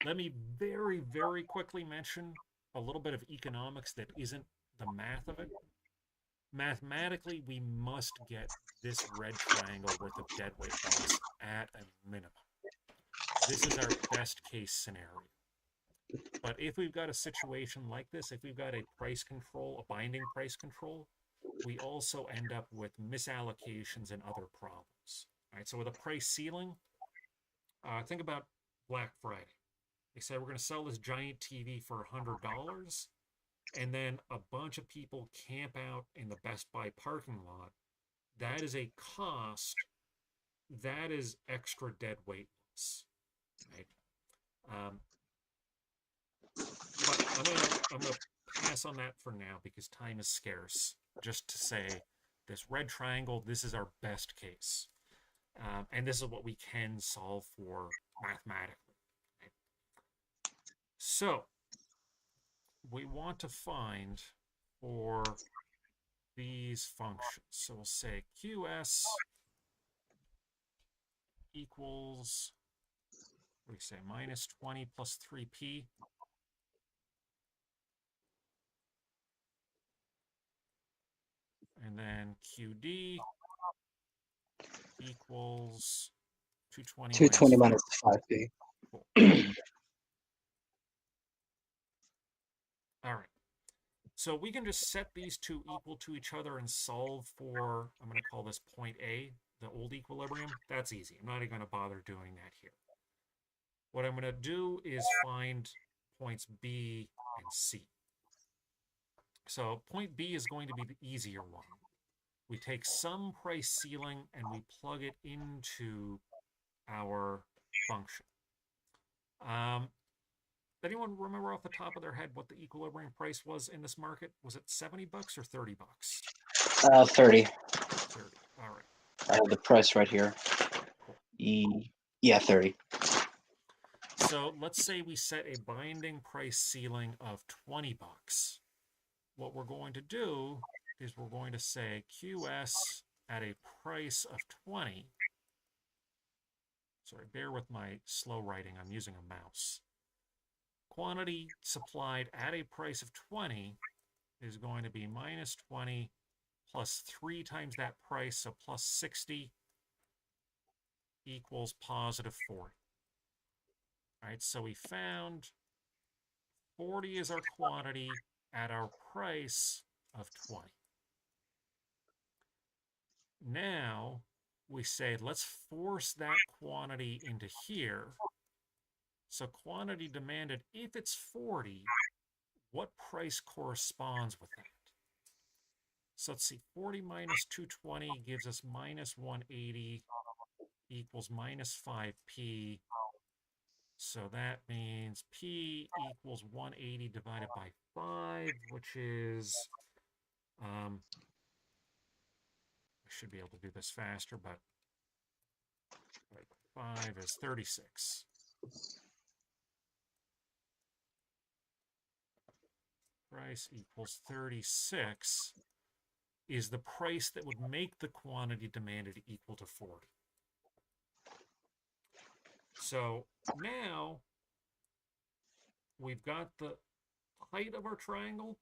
Let me very, very quickly mention a little bit of economics that isn't the math of it. Mathematically, we must get this red triangle worth of deadweight loss at a minimum. This is our best case scenario. But if we've got a situation like this, if we've got a price control, a binding price control, we also end up with misallocations and other problems. All right, so with a price ceiling, think about Black Friday. They said we're going to sell this giant TV for $100, and then a bunch of people camp out in the Best Buy parking lot. That is a cost. That is extra dead weight loss, right? But I'm gonna pass on that for now because time is scarce. Just to say, this red triangle, this is our best case, and this is what we can solve for mathematically. Right? So we want to find for these functions. So we'll say QS equals, what do we say, minus 20 plus 3p. And then QD equals 220 220 minus minus 5p. Cool. All right. So we can just set these two equal to each other and solve for, I'm going to call this point A, the old equilibrium. That's easy. I'm not even going to bother doing that here. What I'm going to do is find points B and C. So point B is going to be the easier one. We take some price ceiling and we plug it into our function. Anyone remember off the top of their head what the equilibrium price was in this market? Was it $70 or $30? 30. 30. All right. I have the price right here. Cool. Yeah, 30. So let's say we set a binding price ceiling of $20. What we're going to do is we're going to say QS at a price of 20. Sorry, bear with my slow writing. I'm using a mouse. Quantity supplied at a price of 20 is going to be minus 20 plus 3 times that price, so plus 60 equals positive 40. All right, so we found 40 is our quantity at our price of 20. Now we say, let's force that quantity into here. So quantity demanded, if it's 40, what price corresponds with that? So let's see, 40 minus 220 gives us minus 180 equals minus 5p. So that means p equals 180 divided by 5, which is, I should be able to do this faster, but 5 is 36. price equals 36 is the price that would make the quantity demanded equal to 40. So now we've got the height of our triangle,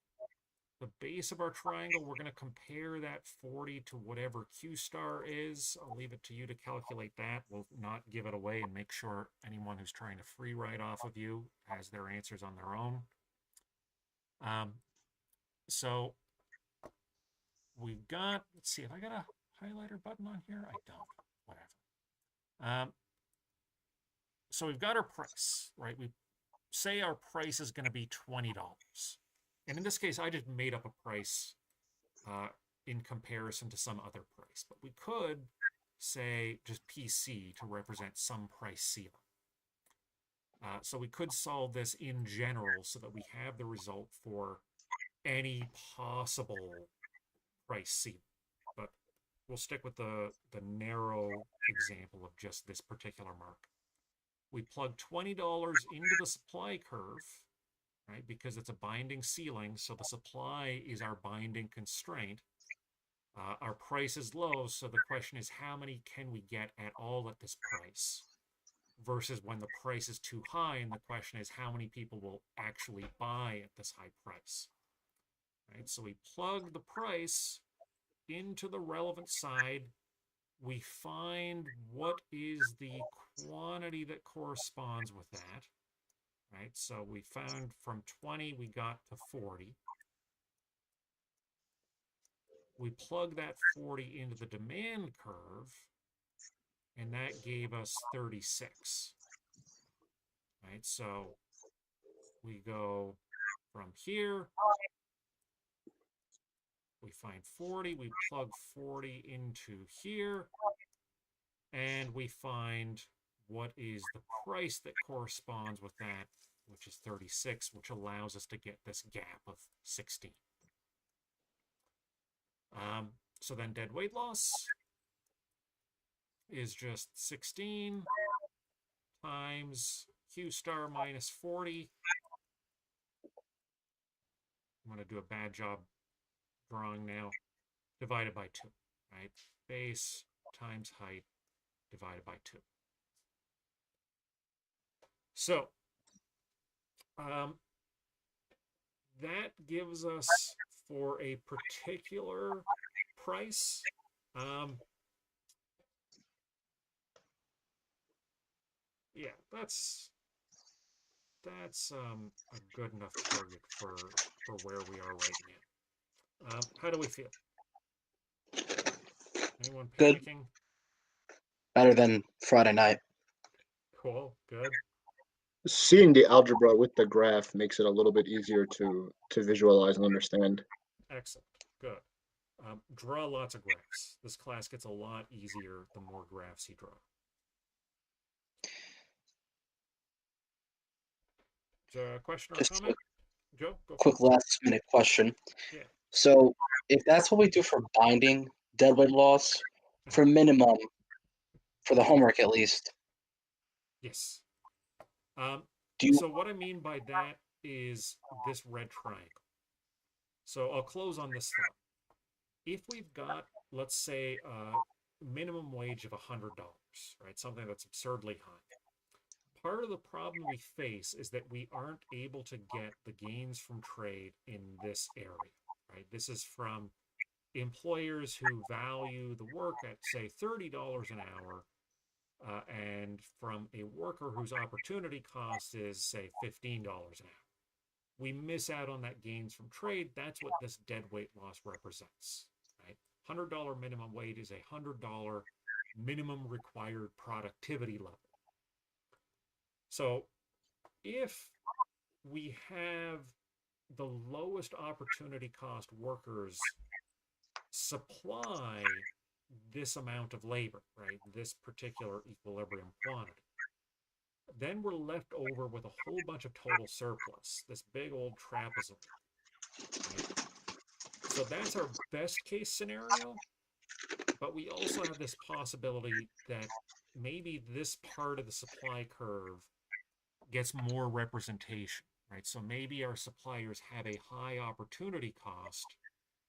the base of our triangle. We're going to compare that 40 to whatever Q star is. I'll leave it to you to calculate that. We'll not give it away and make sure anyone who's trying to free write off of you has their answers on their own. So we've got, let's see, if I got a highlighter button on here? I don't, whatever. So we've got our price, right? We say our price is going to be $20. And in this case, I just made up a price in comparison to some other price. But we could say just PC to represent some price ceiling. So we could solve this in general so that we have the result for any possible price ceiling. But we'll stick with the narrow example of just this particular market. We plug $20 into the supply curve, right? Because it's a binding ceiling, so the supply is our binding constraint. Our price is low, so the question is how many can we get at all at this price? Versus when the price is too high, and the question is how many people will actually buy at this high price, right? So we plug the price into the relevant side. We find what is the quantity that corresponds with that, right? So we found from 20, we got to 40. We plug that 40 into the demand curve, and that gave us 36, right? So we go from here, we find 40, we plug 40 into here, and we find what is the price that corresponds with that, which is 36, which allows us to get this gap of 16. So then dead weight loss is just 16 times Q star minus 40. I'm going to do a bad job drawing now. Divided by 2, right? Base times height divided by 2. So that gives us for a particular price, yeah, that's a good enough target for where we are right now. How do we feel? Anyone Good. panicking? Better than Friday night. Cool, good. Seeing the algebra with the graph makes it a little bit easier to visualize and understand. Excellent, good. Draw lots of graphs. This class gets a lot easier the more graphs you draw. Question or Just comment? Joe, go for Quick it. last minute question. Yeah. So if that's what we do for binding dead weight loss, for minimum, for the homework at least, Yes. do you So what I mean by that is this red triangle. So I'll close on this thought. If we've got, let's say, a minimum wage of $100, right? Something that's absurdly high. Part of the problem we face is that we aren't able to get the gains from trade in this area, right? This is from employers who value the work at, say, $30 an hour, and from a worker whose opportunity cost is, say, $15 an hour. We miss out on that gains from trade. That's what this dead weight loss represents, right? $100 minimum wage is a $100 minimum required productivity level. So if we have the lowest opportunity cost workers supply this amount of labor, right, this particular equilibrium quantity, then we're left over with a whole bunch of total surplus, this big old trapezoid, right? So that's our best case scenario, but we also have this possibility that maybe this part of the supply curve gets more representation, right? So maybe our suppliers have a high opportunity cost.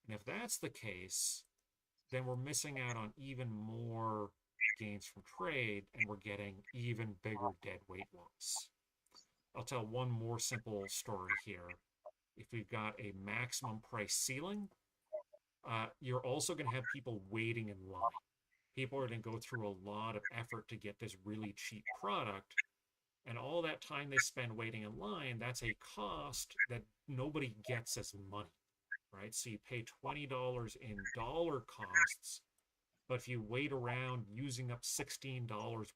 And if that's the case, then we're missing out on even more gains from trade and we're getting even bigger dead weight loss. I'll tell one more simple story here. If we've got a maximum price ceiling, you're also going to have people waiting in line. People are going to go through a lot of effort to get this really cheap product. And all that time they spend waiting in line, that's a cost that nobody gets as money, right? So you pay $20 in dollar costs, but if you wait around using up $16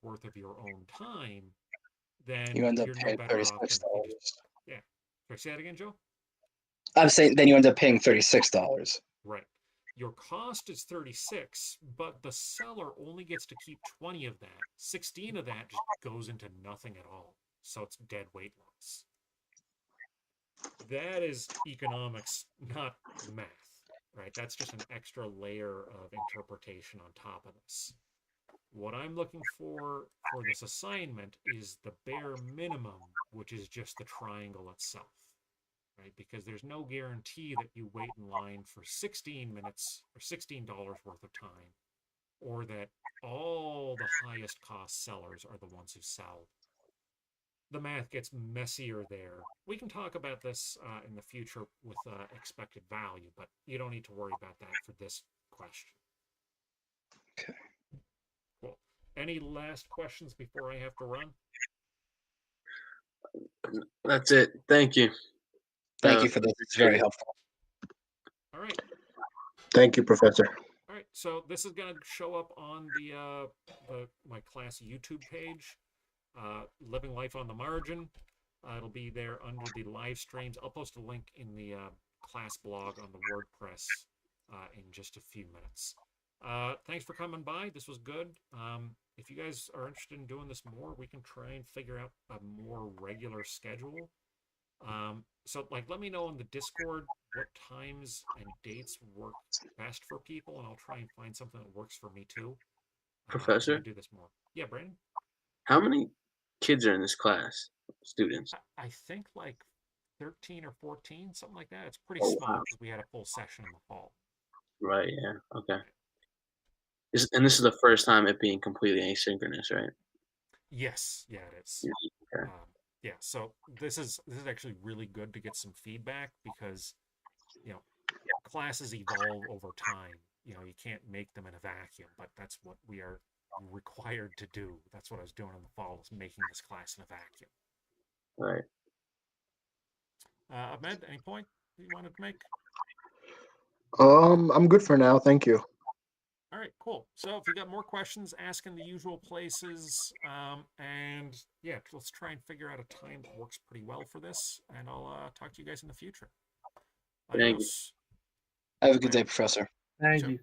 worth of your own time, then You end up you're no paying better off $36. than if you just, yeah. Can I say that again, Joe? I'm saying then you end up paying $36. Right. Your cost is 36, but the seller only gets to keep 20 of that. 16 of that just goes into nothing at all. So it's dead weight loss. That is economics, not math, right? That's just an extra layer of interpretation on top of this. What I'm looking for this assignment is the bare minimum, which is just the triangle itself, right? Because there's no guarantee that you wait in line for 16 minutes or $16 worth of time, or that all the highest cost sellers are the ones who sell. The math gets messier there. We can talk about this in the future with expected value, but you don't need to worry about that for this question. Okay. Cool. Any last questions before I have to run? That's it. Thank you. Thank you for this. It's very helpful. All right. Thank you, Professor. All right. So this is going to show up on the my class YouTube page, Living Life on the Margin. It'll be there under the live streams. I'll post a link in the class blog on the WordPress in just a few minutes. Thanks for coming by. This was good. If you guys are interested in doing this more, we can try and figure out a more regular schedule. So let me know in the Discord what times and dates work best for people, and I'll try and find something that works for me too. Professor? We can do this more. Yeah, Brandon? How many kids are in this class? Students? I think like 13 or 14, something like that. It's pretty Oh, small wow. because we had a full session in the fall. Right, yeah. Okay. And this is the first time it being completely asynchronous, right? Yes, yeah, it is. Yeah. Okay. Yeah, so this is actually really good to get some feedback because, classes evolve over time. You can't make them in a vacuum, but that's what we are required to do. That's what I was doing in the fall, was making this class in a vacuum. Right. Ahmed, any point you wanted to make? I'm good for now. Thank you. All right, cool. So if you got more questions, ask in the usual places. And yeah, let's try and figure out a time that works pretty well for this. And I'll talk to you guys in the future. Thank you. Adios. Have a good day, Professor. Thank Sure. you.